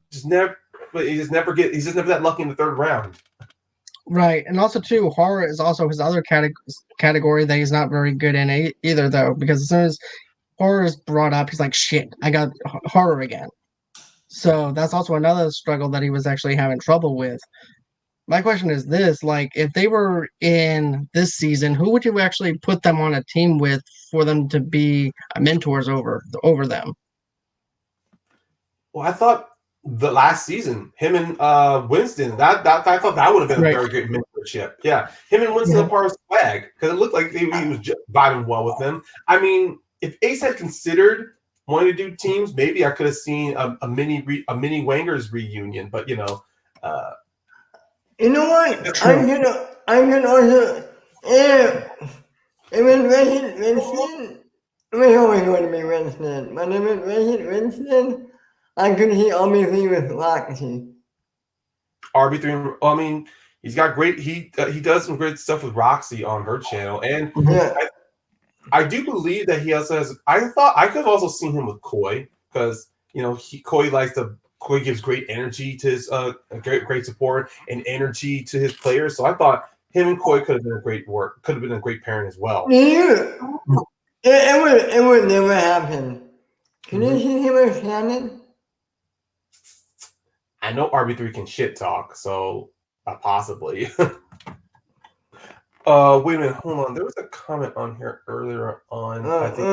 Speaker 1: He's just never that lucky in the third round.
Speaker 3: Right, and also too, horror is also his other category that he's not very good in either, though, because as soon as horror is brought up, he's like, shit, I got horror again. So that's also another struggle that he was actually having trouble with. My question is this, like, if they were in this season, who would you actually put them on a team with for them to be mentors over them?
Speaker 1: Well, I thought the last season, him and Winston, I thought that would have been a very great mentorship. Yeah, him and Winston are part of swag, because it looked like he was just vibing well with them. I mean, if Ace had considered wanting to do teams, maybe I could have seen a mini Wangers reunion. But
Speaker 2: you know what? I'm gonna also it was Winston. It was always going to be Winston, but if it Winston, I could see obviously with Roxy.
Speaker 1: RB3. I mean, he's got great. He does some great stuff with Roxy on her channel, and I do believe that he also has. I thought I could have also seen him with Koi, because Koi gives great energy to his great support and energy to his players. So I thought him and Koi could have been a great pairing as well.
Speaker 2: Yeah. It would never happen. Can you see him as Shannon?
Speaker 1: I know RB3 can shit talk, so possibly. Wait a minute, hold on. There was a comment on here earlier on. I think,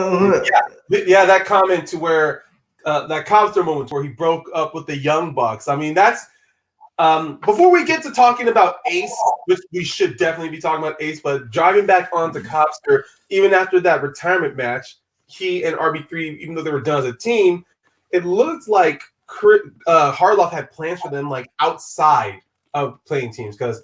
Speaker 1: that comment to where that Cobster moment where he broke up with the Young Bucks. I mean, that's before we get to talking about Ace, which we should definitely be talking about Ace, but driving back onto Cobster, even after that retirement match, he and RB3, even though they were done as a team, it looked like Harloff had plans for them like outside of playing teams, because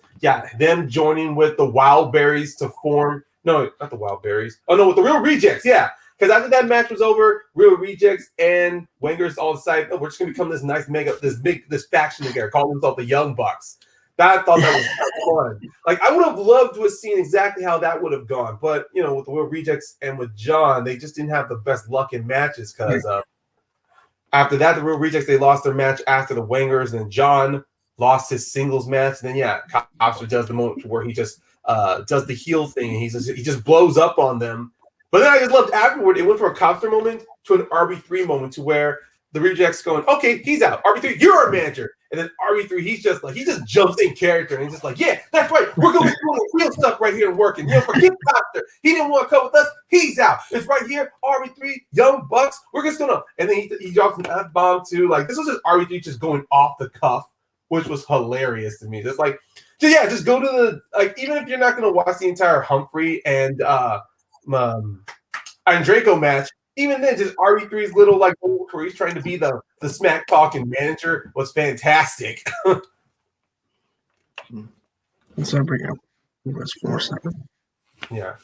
Speaker 1: them joining with the Wildberries to form with the Real Rejects, because after that match was over, Real Rejects and Wangers all decided, we're just gonna become this nice this faction together, call themselves the Young Bucks. I thought that was fun. Like, I would have loved to have seen exactly how that would have gone, but with the Real Rejects and with John, they just didn't have the best luck in matches, because after that, the Real Rejects, they lost their match after the Wangers, and John lost his singles match. And then Copster does the moment where he just does the heel thing, and he just blows up on them. But then I just loved afterward, it went from a Copster moment to an RB3 moment, to where the Rejects going, okay, he's out. RB3, you're our manager. And then RB3, he just jumps in character, and he's just like, yeah, that's right. We're going to be doing real stuff right here and working. Forget Copster. He didn't want to come with us. He's out. It's right here. RB3, Young Bucks. We're just going to. And then he drops an F-bomb too. Like, this was just RB3 just going off the cuff, which was hilarious to me. Just like, just go to the, even if you're not going to watch the entire Humphrey and Draco match, even then, just RB3's little where he's trying to be the smack talking manager was fantastic.
Speaker 3: So we go. It was 4-7.
Speaker 1: Yeah,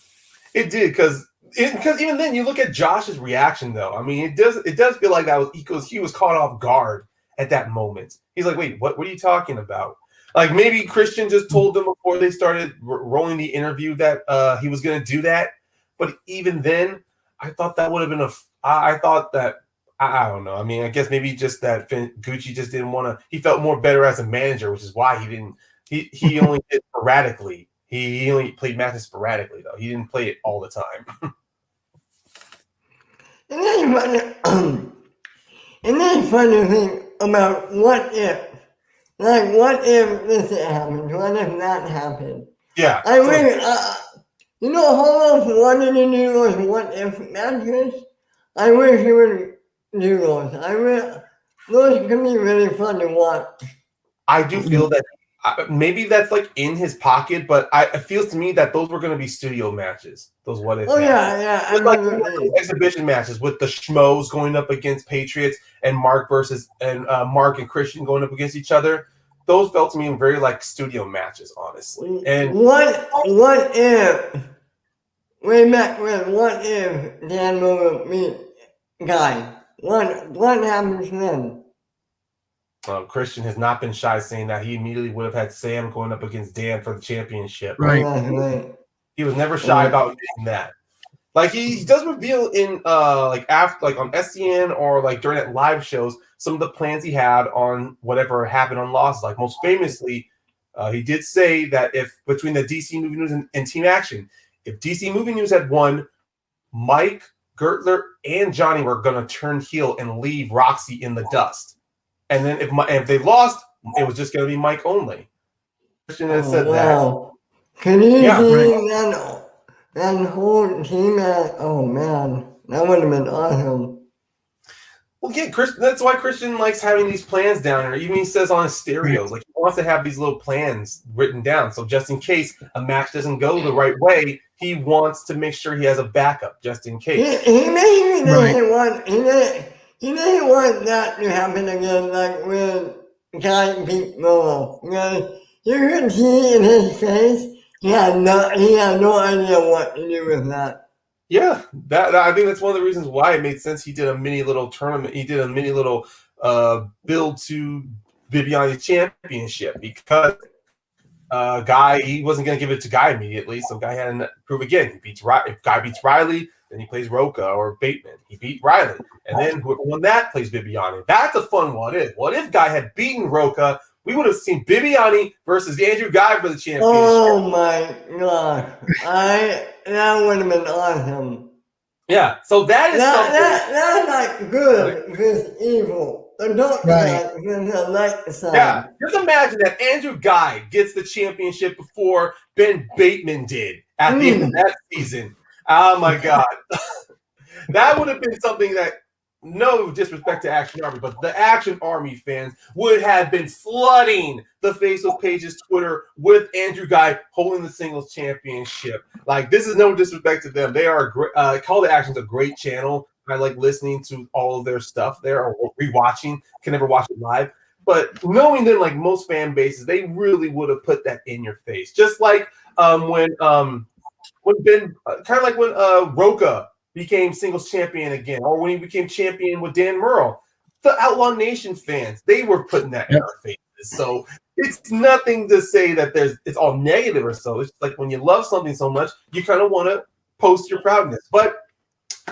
Speaker 1: it did because even then you look at Josh's reaction though. I mean, it does feel like that was because he was caught off guard at that moment. He's like, wait, what are you talking about? Like maybe Christian just told them before they started rolling the interview that he was going to do that. But even then, I thought that would have been I thought that I don't know. I mean, I guess maybe just that Gucci just didn't want to. He felt more better as a manager, which is why he didn't. He only did sporadically. He only played matches sporadically though. He didn't play it all the time.
Speaker 2: And then funny thing about what if. Like, what if this happened? What if that happened?
Speaker 1: Yeah.
Speaker 2: I mean, you know how much wanted to do those what if matches? I wish he would do those. Those can be really fun to watch.
Speaker 1: I do feel that maybe that's like in his pocket, but it feels to me that those were going to be studio matches. Those what if?
Speaker 2: Oh
Speaker 1: matches.
Speaker 2: yeah.
Speaker 1: Like exhibition matches with the Schmoes going up against Patriots and Mark and Christian going up against each other. Those felt to me very like studio matches, honestly. And
Speaker 2: what if way back when? What if Dan Miller meet Guy? What happens then?
Speaker 1: Christian has not been shy saying that he immediately would have had Sam going up against Dan for the championship.
Speaker 3: Right.
Speaker 1: He was never shy about doing that. Like he does reveal in like after like on SCN or like during that live shows some of the plans he had on whatever happened on Lost. Like most famously, he did say that if between the DC Movie News and Team Action, if DC Movie News had won, Mike, Gertler, and Johnny were going to turn heel and leave Roxy in the dust. And then if they lost, it was just going to be Mike only. Christian has said that.
Speaker 2: Can you see that whole team? Oh man, that would have been awesome.
Speaker 1: Well, yeah, that's why Christian likes having these plans down there. Even he says on his stereos, like he wants to have these little plans written down. So just in case a match doesn't go the right way, he wants to make sure he has a backup just in case.
Speaker 2: He maybe doesn't want. He doesn't want that to happen again, like when Guy beat Molo. You could see in his face, he had no idea what to do with that.
Speaker 1: Yeah, that I think that's one of the reasons why it made sense. He did a mini little tournament. He did a mini little build to Bibiani's championship because Guy he wasn't going to give it to Guy immediately, so Guy had to prove again. If Guy beats Riley, then he plays Roca or Bateman. He beat Riley, and then whoever won that plays Bibiani. That's a fun what if. What if Guy had beaten Roca? We would have seen Bibiani versus Andrew Guy for the championship.
Speaker 2: Oh my god. That would have been awesome.
Speaker 1: Yeah, so that is
Speaker 2: that's like good versus evil. The dark side versus the light side.
Speaker 1: Yeah, just imagine that Andrew Guy gets the championship before Ben Bateman did at the end of that season. Oh my god. That would have been something that, no disrespect to Action Army, but the Action Army fans would have been flooding the Facebook page's Twitter with Andrew Guy holding the singles championship. Like, this is no disrespect to them. They are Call to Action's a great channel. I like listening to all of their stuff there or rewatching. Can never watch it live. But knowing them, like most fan bases, they really would have put that in your face. Just like when Ben, kind of like when Roca became singles champion again, or when he became champion with Dan Murrell. The Outlaw Nation fans, they were putting that in our faces. So it's nothing to say that it's all negative or so. It's like when you love something so much, you kind of want to post your proudness. But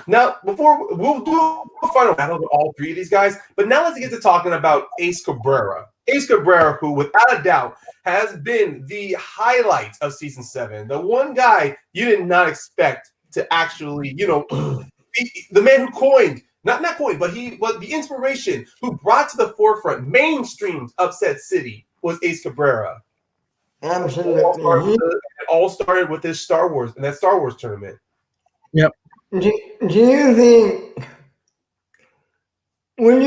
Speaker 1: now, before we'll do a final battle with all three of these guys, but now let's get to talking about Ace Cabrera. Ace Cabrera, who without a doubt has been the highlight of season 7. The one guy you did not expect to actually, the man who coined, not coined, but he was the inspiration who brought to the forefront mainstream Upset City was Ace Cabrera.
Speaker 2: Absolutely.
Speaker 1: It all started with his Star Wars tournament.
Speaker 3: Yep.
Speaker 2: Do you think when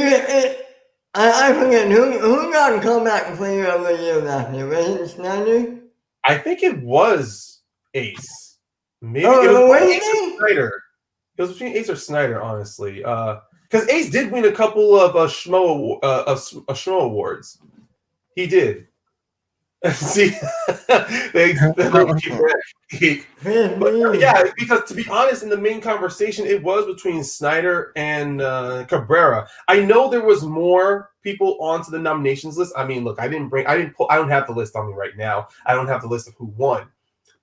Speaker 2: I forget who got comeback player of the year last year? Was it Snyder?
Speaker 1: I think it was Ace. Maybe it was Ace or Snyder. It was between Ace or Snyder, honestly. Because Ace did win a couple of Schmo awards. He did. See, they but yeah, because to be honest, in the main conversation, it was between Snyder and Cabrera. I know there was more people onto the nominations list. I mean, look, I don't have the list on me right now. I don't have the list of who won.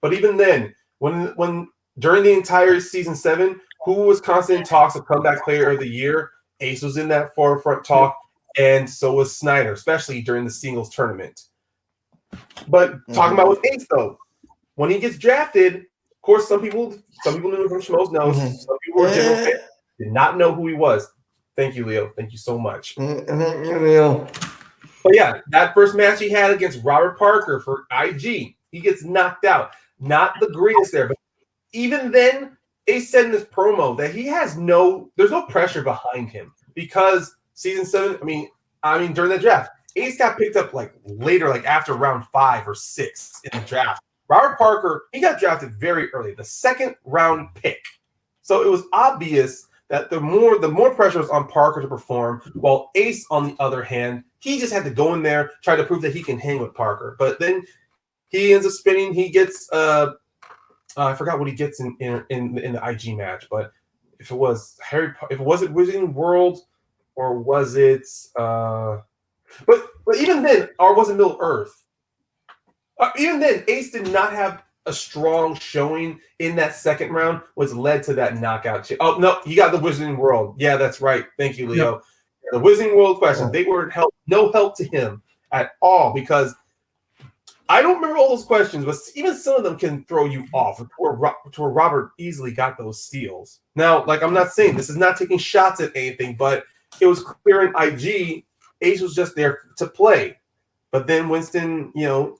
Speaker 1: But even then, when during the entire season 7, who was constant in talks of comeback player of the year? Ace was in that forefront talk, and so was Snyder, especially during the singles tournament. But talking about with Ace though, when he gets drafted, of course, some people knew him from Schmoes knows. Some people were general fans, did not know who he was. Thank you, Leo. Thank you so much.
Speaker 2: Thank you, Leo.
Speaker 1: But yeah, that first match he had against Robert Parker for IG, he gets knocked out. Not the greatest there, but even then, Ace said in this promo that there's no pressure behind him because season 7. I mean during the draft, Ace got picked up like later, like after round 5 or 6 in the draft. Robert Parker, he got drafted very early, the 2nd round pick. So it was obvious that the more pressure was on Parker to perform, while Ace, on the other hand, he just had to go in there, try to prove that he can hang with Parker. But then he ends up spinning. He gets I forgot what he gets in the IG match, but if it was Wizarding World, or was it but even then, or was it Middle Earth? Even then, Ace did not have a strong showing in that 2nd round, which led to that knockout. Oh no, he got the Wizarding World. Yeah, that's right. Thank you, Leo. Yep. The Wizarding World questions, they were no help to him at all, because I don't remember all those questions, but even some of them can throw you off to where Robert easily got those steals. Now, like, I'm not saying this is not taking shots at anything, but it was clear in IG, Ace was just there to play. But then Winston,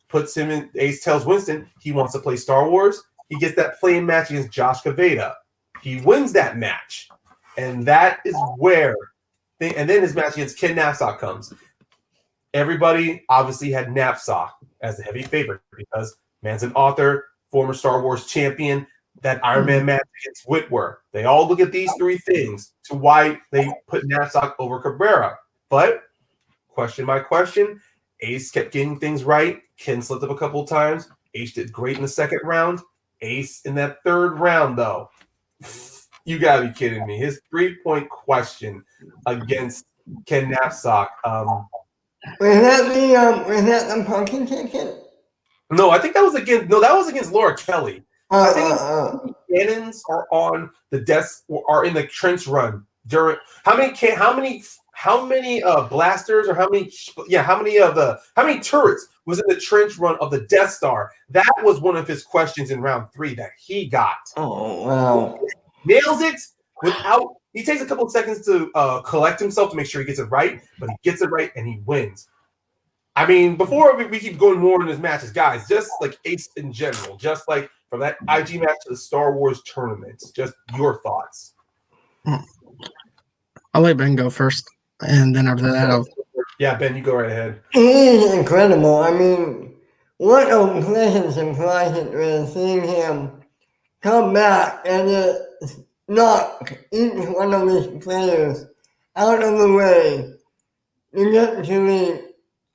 Speaker 1: puts him in. Ace tells Winston he wants to play Star Wars. He gets that playing match against Josh Kaveda. He wins that match. And that is where, and then his match against Ken Knapsack comes. Everybody obviously had Knapsack as the heavy favorite because man's an author, former Star Wars champion, that Iron Man match against Whitwer. They all look at these 3 things to why they put Knapsack over Cabrera. But question by question, Ace kept getting things right. Ken slipped up a couple of times. Ace did great in the 2nd round. Ace in that 3rd round, though. You gotta be kidding me. His 3-point question against Ken Knapsack.
Speaker 2: Was that the pumpkin ticket?
Speaker 1: No, I think that was against Laura Kelly. I think cannons are on the desk or are in the trench run during how many blasters or how many turrets was in the trench run of the Death Star? That was one of his questions in round 3 that he got.
Speaker 2: Oh wow!
Speaker 1: Nails it without. He takes a couple of seconds to collect himself to make sure he gets it right, but he gets it right and he wins. I mean, before we keep going more in his matches, guys, just like Ace in general, just like from that IG match to the Star Wars tournaments, just your thoughts.
Speaker 3: I'll let Ben go first, and then after that,
Speaker 1: Yeah, Ben, you go right ahead.
Speaker 2: He's incredible. I mean, what a pleasant surprise it was seeing him come back and knock each one of his players out of the way to get to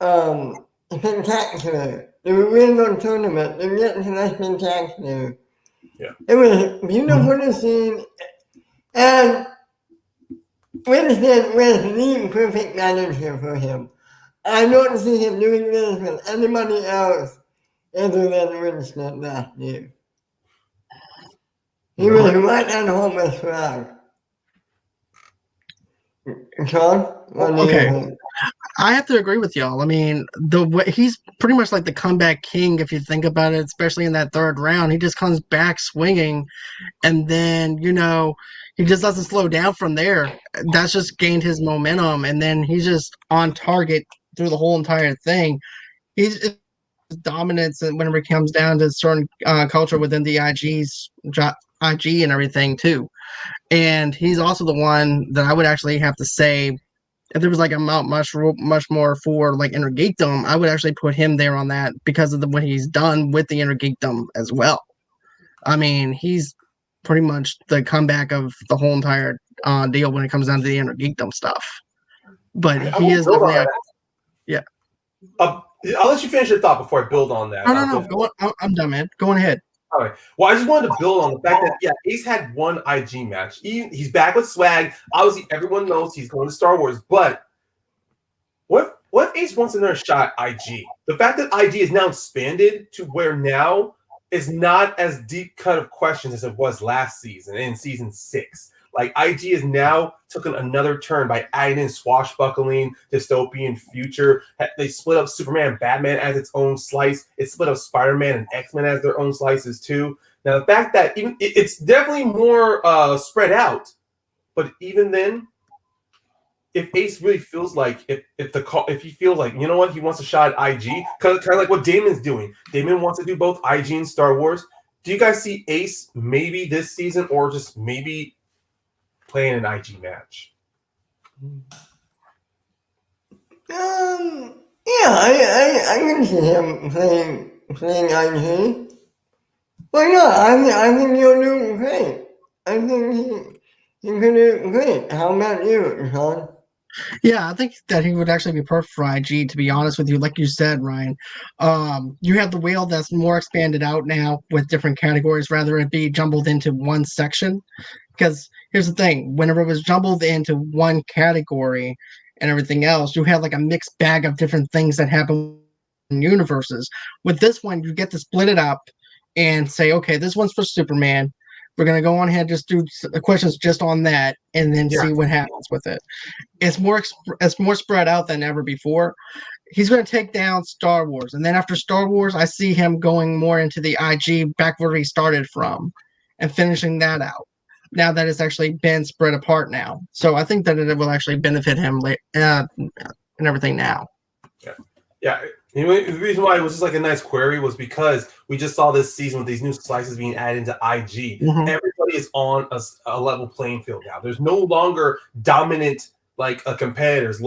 Speaker 2: the spectacular, the original tournament, to get to the spectacular.
Speaker 1: Yeah.
Speaker 2: It was beautiful to see, and Winston was the perfect manager for him. I don't see him doing this with anybody else other than Winston last year. He was right at home as well. Sean?
Speaker 3: Okay. I have to agree with y'all. I mean, he's pretty much like the comeback king if you think about it, especially in that 3rd round. He just comes back swinging, and then, he just doesn't slow down from there. That's just gained his momentum, and then he's just on target through the whole entire thing. He's dominance whenever it comes down to certain culture within the IG and everything, too. And he's also the one that I would actually have to say, if there was like a Mount much more for like Inner Geekdom, I would actually put him there on that because of what he's done with the Inner Geekdom as well. I mean, he's pretty much the comeback of the whole entire deal when it comes down to the Inner Geekdom stuff. But he is definitely
Speaker 1: I'll let you finish your thought before I build on that.
Speaker 3: No. Go on. I'm done, man. Go on ahead.
Speaker 1: All right. Well, I just wanted to build on the fact that Ace had one IG match. He's back with swag. Obviously, everyone knows he's going to Star Wars. But what if Ace wants another shot at IG? The fact that IG is now expanded to where now is not as deep cut of questions as it was last season in season 6. Like IG is now taken another turn by adding in swashbuckling, dystopian future. They split up Superman and Batman as its own slice. It split up Spider-Man and X-Men as their own slices too. Now the fact that even it's definitely more spread out, but even then, if Ace really feels like if he feels like, you know what, he wants a shot at IG, kind of like what Damon's doing. Damon wants to do both IG and Star Wars. Do you guys see Ace maybe this season or just maybe playing an IG match?
Speaker 2: Yeah, I can see him playing IG. Why not? I think he'll do great. I think he could do great. How about you, Sean?
Speaker 3: Yeah, I think that he would actually be perfect for IG, to be honest with you. Like you said, Ryan, you have the wheel that's more expanded out now with different categories rather it be jumbled into one section. Because here's the thing, whenever it was jumbled into one category and everything else, you had like a mixed bag of different things that happen in universes. With this one, you get to split it up and say, okay, this one's for Superman. We're going to go on ahead and just do questions just on that and then see what happens with it. It's more spread out than ever before. He's going to take down Star Wars. And then after Star Wars, I see him going more into the IG back where he started from and finishing that out. Now that it's actually been spread apart now. So I think that it will actually benefit him and everything now.
Speaker 1: Yeah. Anyway, the reason why it was just like a nice query was because we just saw this season with these new slices being added into IG. Mm-hmm. Everybody is on a level playing field now. There's no longer dominant competitors.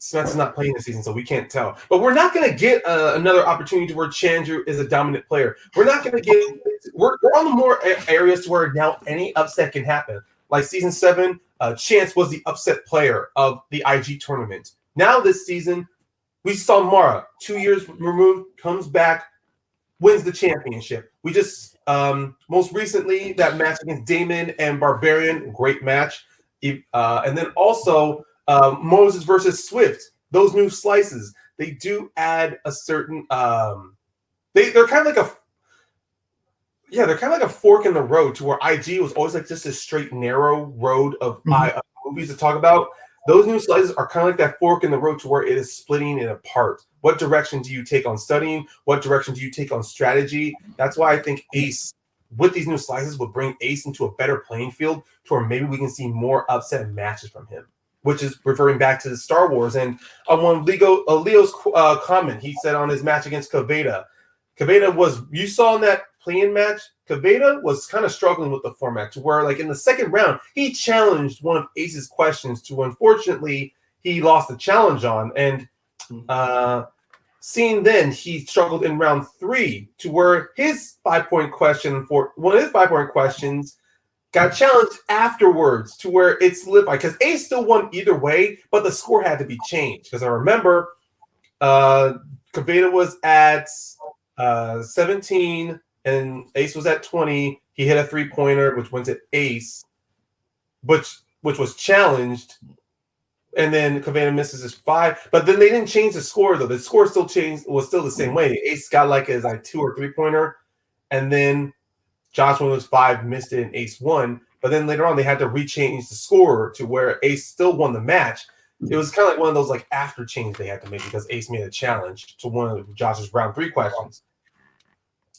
Speaker 1: Smith's not playing this season, so we can't tell. But we're not going to get another opportunity where Chandru is a dominant player. We're not going to get – we're on the more areas to where now any upset can happen. Like season 7, Chance was the upset player of the IG tournament. Now this season, we saw Mara, 2 years removed, comes back, wins the championship. We just most recently, that match against Damon and Barbarian, great match. And then also – Moses versus Swift, those new slices, they do add a certain they're kind of like a fork in the road to where IG was always like just a straight narrow road of movies to talk about. Those new slices are kind of like that fork in the road to where it is splitting it apart. What direction do you take on studying? What direction do you take on strategy? That's why I think Ace with these new slices would bring Ace into a better playing field to where maybe we can see more upset matches from him. Which is referring back to the Star Wars. And on one Leo's comment, he said on his match against Kaveda was, you saw in that play-in match, Kaveda was kind of struggling with the format to where, like in the second round, he challenged one of Ace's questions to, unfortunately, he lost the challenge on. And seeing then, he struggled in round 3 to where his 5-point question for one of his 5-point questions got challenged afterwards to where it solidified because Ace still won either way, but the score had to be changed. Because I remember Kaveda was at 17 and Ace was at 20. He hit a 3-pointer, which went to Ace, which was challenged. And then Kaveda misses his 5. But then they didn't change the score, though. The score was still the same way. Ace got like his 2 or 3-pointer. And then Josh, when it was 5, missed it and Ace won. But then later on, they had to rechange the score to where Ace still won the match. It was kind of like one of those after change they had to make because Ace made a challenge to one of Josh's round 3 questions.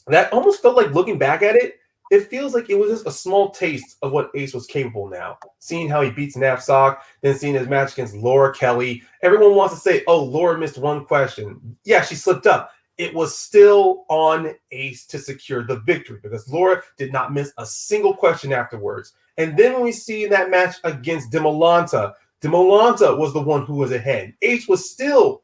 Speaker 1: That almost felt like, looking back at it, it feels like it was just a small taste of what Ace was capable now. Seeing how he beats Knapsack, then seeing his match against Laura Kelly. Everyone wants to say, oh, Laura missed 1 question. Yeah, she slipped up. It was still on Ace to secure the victory because Laura did not miss a single question afterwards. And then when we see that match against Demolanta was the one who was ahead. Ace was still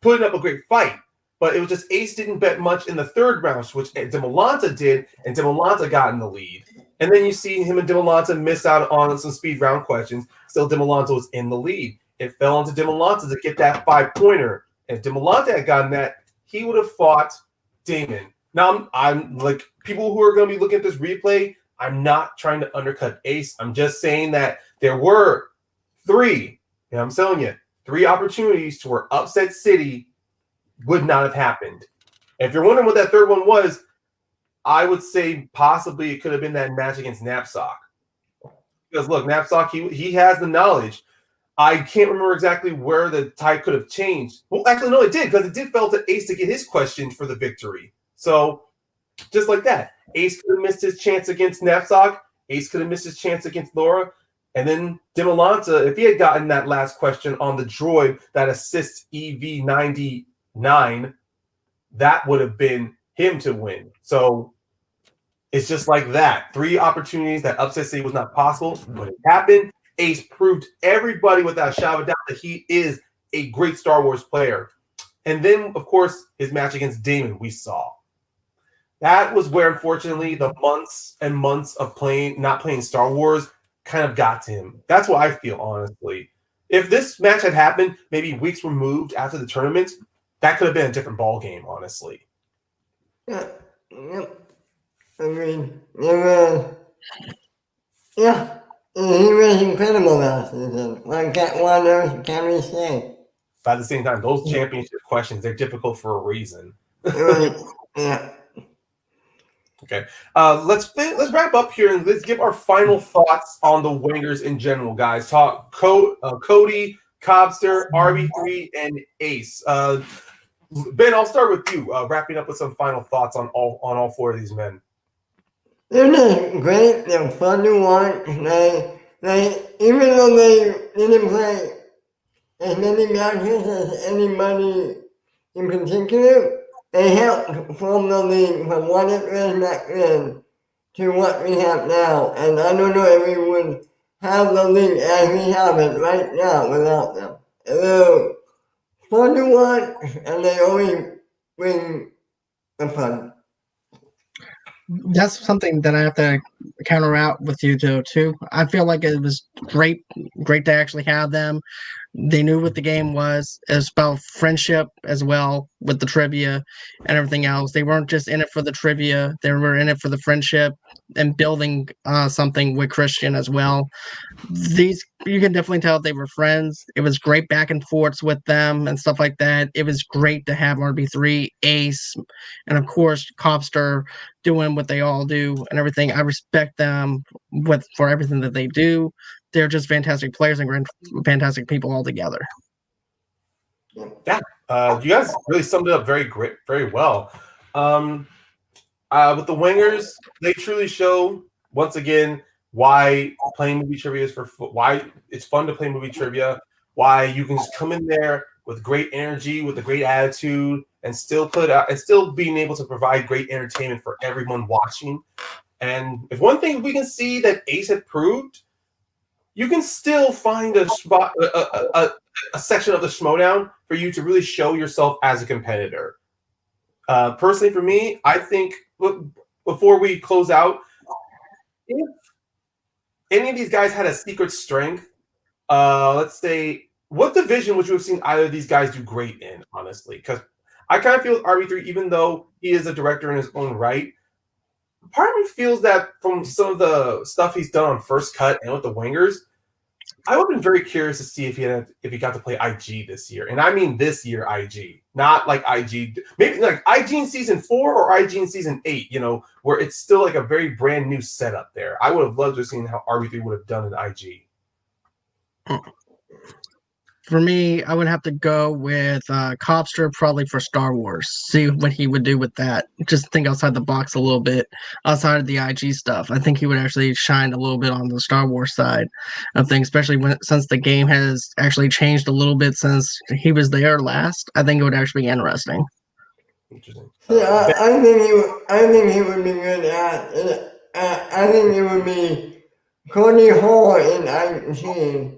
Speaker 1: putting up a great fight, but it was just Ace didn't bet much in the 3rd round, which Demolanta did, and Demolanta got in the lead. And then you see him and Demolanta miss out on some speed round questions. Still, Demolanta was in the lead. It fell onto Demolanta to get that 5-pointer. And if Demolante had gotten that, he would have fought Damon. Now, I'm like, people who are going to be looking at this replay, I'm not trying to undercut Ace. I'm just saying that there were three, and I'm telling you, 3 opportunities to where Upset City would not have happened. And if you're wondering what that third one was, I would say possibly it could have been that match against Knapsack. Because look, Knapsack, he has the knowledge. I can't remember exactly where the tie could have changed. Well, actually, no, it did, because it did fell to Ace to get his question for the victory. So, just like that, Ace could have missed his chance against Knapsack. Ace could have missed his chance against Laura. And then Demolanta, if he had gotten that last question on the droid that assists EV99, that would have been him to win. So, it's just like that. 3 opportunities that Upset City was not possible, but it happened. Ace proved everybody without a shadow of a doubt that he is a great Star Wars player. And then, of course, his match against Damon we saw. That was where, unfortunately, the months and months of not playing Star Wars kind of got to him. That's what I feel, honestly. If this match had happened maybe weeks removed after the tournament, that could have been a different ball game, honestly.
Speaker 2: Yeah. Yep. I mean, yeah. He was incredible last season. What else can we say?
Speaker 1: But at the same time, those championship questions, they're difficult for a reason.
Speaker 2: Right. Yeah.
Speaker 1: Okay. Let's wrap up here and let's give our final thoughts on the Wangers in general, guys. Talk Cody, Cobster, RB3, and Ace. Ben, I'll start with you. Wrapping up with some final thoughts on all 4 of these men.
Speaker 2: They're just great. They're fun to watch. Even though they didn't play as many matches as anybody in particular, they helped form the league from what it was back then to what we have now. And I don't know if we would have the league as we have it right now without them. They're fun to watch, and they always bring the fun.
Speaker 3: That's something that I have to counter out with you too. I feel like it was great to actually have them. They knew what the game was. It was about friendship as well with the trivia and everything else. They weren't just in it for the trivia. They were in it for the friendship and building something with Christian as well. You can definitely tell they were friends. It was great back and forths with them and stuff like that. It was great to have RB3, Ace, and of course Cobster doing what they all do and everything. I respect them for everything that they do. They're just fantastic players and fantastic people altogether.
Speaker 1: Yeah, you guys really summed it up very well. With the Wangers, they truly show once again why playing movie trivia is why it's fun to play movie trivia. Why you can just come in there with great energy, with a great attitude, and still put out and still being able to provide great entertainment for everyone watching. And if one thing we can see that Ace had proved, you can still find a spot, a section of the Schmoedown for you to really show yourself as a competitor. Personally, for me, I think before we close out, if any of these guys had a secret strength, let's say, what division would you have seen either of these guys do great in, honestly? Because I kind of feel with RB3, even though he is a director in his own right, part of me feels that from some of the stuff he's done on First Cut and with the Wangers, I would have been very curious to see if he got to play IG this year. And I mean this year IG, not like IG, maybe like IG in season 4 or IG in season 8, where it's still like a very brand new setup there. I would have loved to have seen how RB3 would have done in IG.
Speaker 3: For me, I would have to go with Cobster probably for Star Wars. See what he would do with that. Just think outside the box a little bit, outside of the IG stuff. I think he would actually shine a little bit on the Star Wars side of things, especially since the game has actually changed a little bit since he was there last. I think it would actually be interesting.
Speaker 1: Interesting.
Speaker 2: Yeah, I think he would be good at it. I think it would be Cody Hall in IG.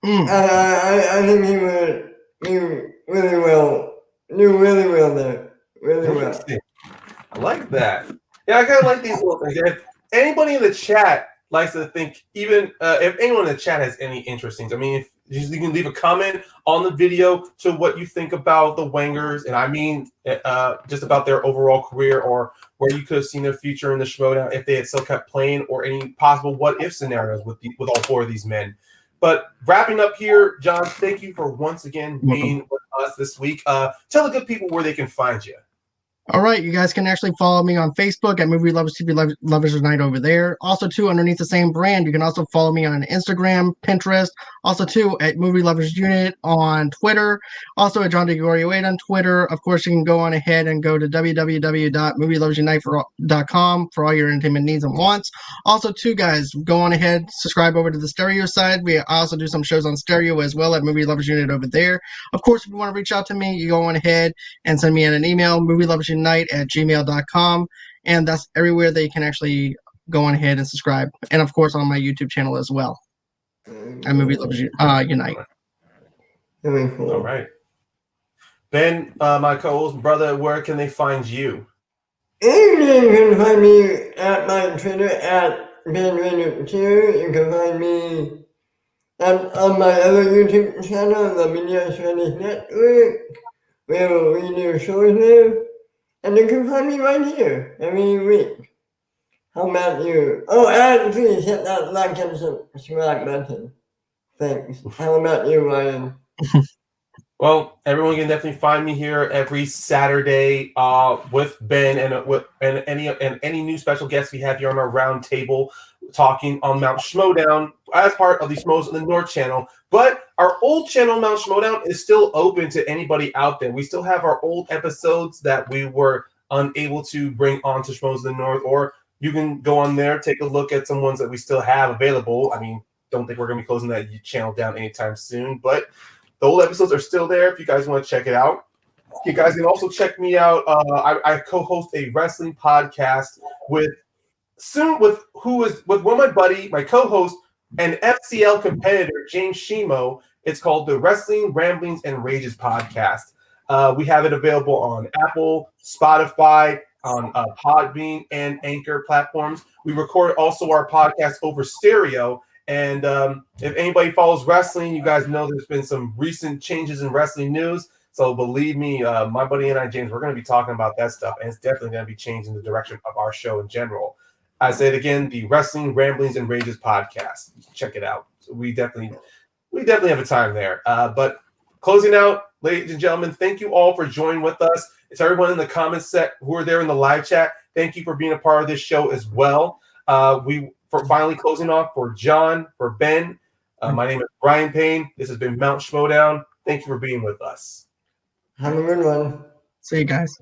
Speaker 2: I think he would do really well there. Really well.
Speaker 1: I like that. Yeah, I kind of like these little things. If anybody in the chat likes to think, even if anyone in the chat has any interest things, I mean, You can leave a comment on the video to what you think about the Wangers, and I mean just about their overall career or where you could have seen their future in the Schmoedown if they had still kept playing, or any possible what-if scenarios with all four of these men. But wrapping up here, John, thank you for once again being with us this week. Tell the good people where they can find you.
Speaker 3: All right, you guys can actually follow me on Facebook at Movie Lovers TV Lovers Night over there. Also, too, underneath the same brand, you can also follow me on Instagram, Pinterest. Also, too, at Movie Lovers Unit on Twitter. Also, at John DeGorio8 on Twitter. Of course, you can go on ahead and go to www.movieloversunite.com for all your entertainment needs and wants. Also, too, guys, go on ahead, subscribe over to the stereo side. We also do some shows on stereo as well at Movie Lovers Unit over there. Of course, if you want to reach out to me, you go on ahead and send me an email, movieloversunite@gmail.com, and that's everywhere they can actually go on ahead and subscribe. And of course on my YouTube channel as well at Movie Lovers Unite.
Speaker 2: Very cool.
Speaker 1: All right. Ben, my co-host brother, where can they find you?
Speaker 2: You can find me at my Twitter at BenRadio2. You can find me on my other YouTube channel, the Media Studies Network, where we do shows there. And you can find me right here every week. How about you? Oh, and please hit that like and subscribe button. Thanks. How about you, Ryan?
Speaker 1: Well, everyone can definitely find me here every Saturday with Ben and any new special guests we have here on our round table talking on Mount Schmoedown as part of the Schmoes in the North channel. But our old channel, Mount Schmoedown, is still open to anybody out there. We still have our old episodes that we were unable to bring on to Schmoes in the North, or you can go on there, take a look at some ones that we still have available. I mean, don't think we're going to be closing that channel down anytime soon, but the old episodes are still there if you guys want to check it out. You guys can also check me out. I co-host a wrestling podcast with one of my buddy, my co-host, and FCL competitor, James Shimo. It's called the Wrestling Ramblings and Rages podcast. We have it available on Apple, Spotify, on Podbean, and Anchor platforms. We record also our podcast over stereo. And if anybody follows wrestling, you guys know there's been some recent changes in wrestling news. So believe me, my buddy and I, James, we're going to be talking about that stuff. And it's definitely going to be changing the direction of our show in general. I say it again, the Wrestling Ramblings and Rages podcast. Check it out. We definitely have a time there. But closing out, ladies and gentlemen, thank you all for joining with us. It's everyone in the comments set who are there in the live chat. Thank you for being a part of this show as well. For finally closing off, for John, for Ben, my name is Brian Payne. This has been Mount Schmoedown. Thank you for being with us.
Speaker 2: Have a good one.
Speaker 3: See you guys.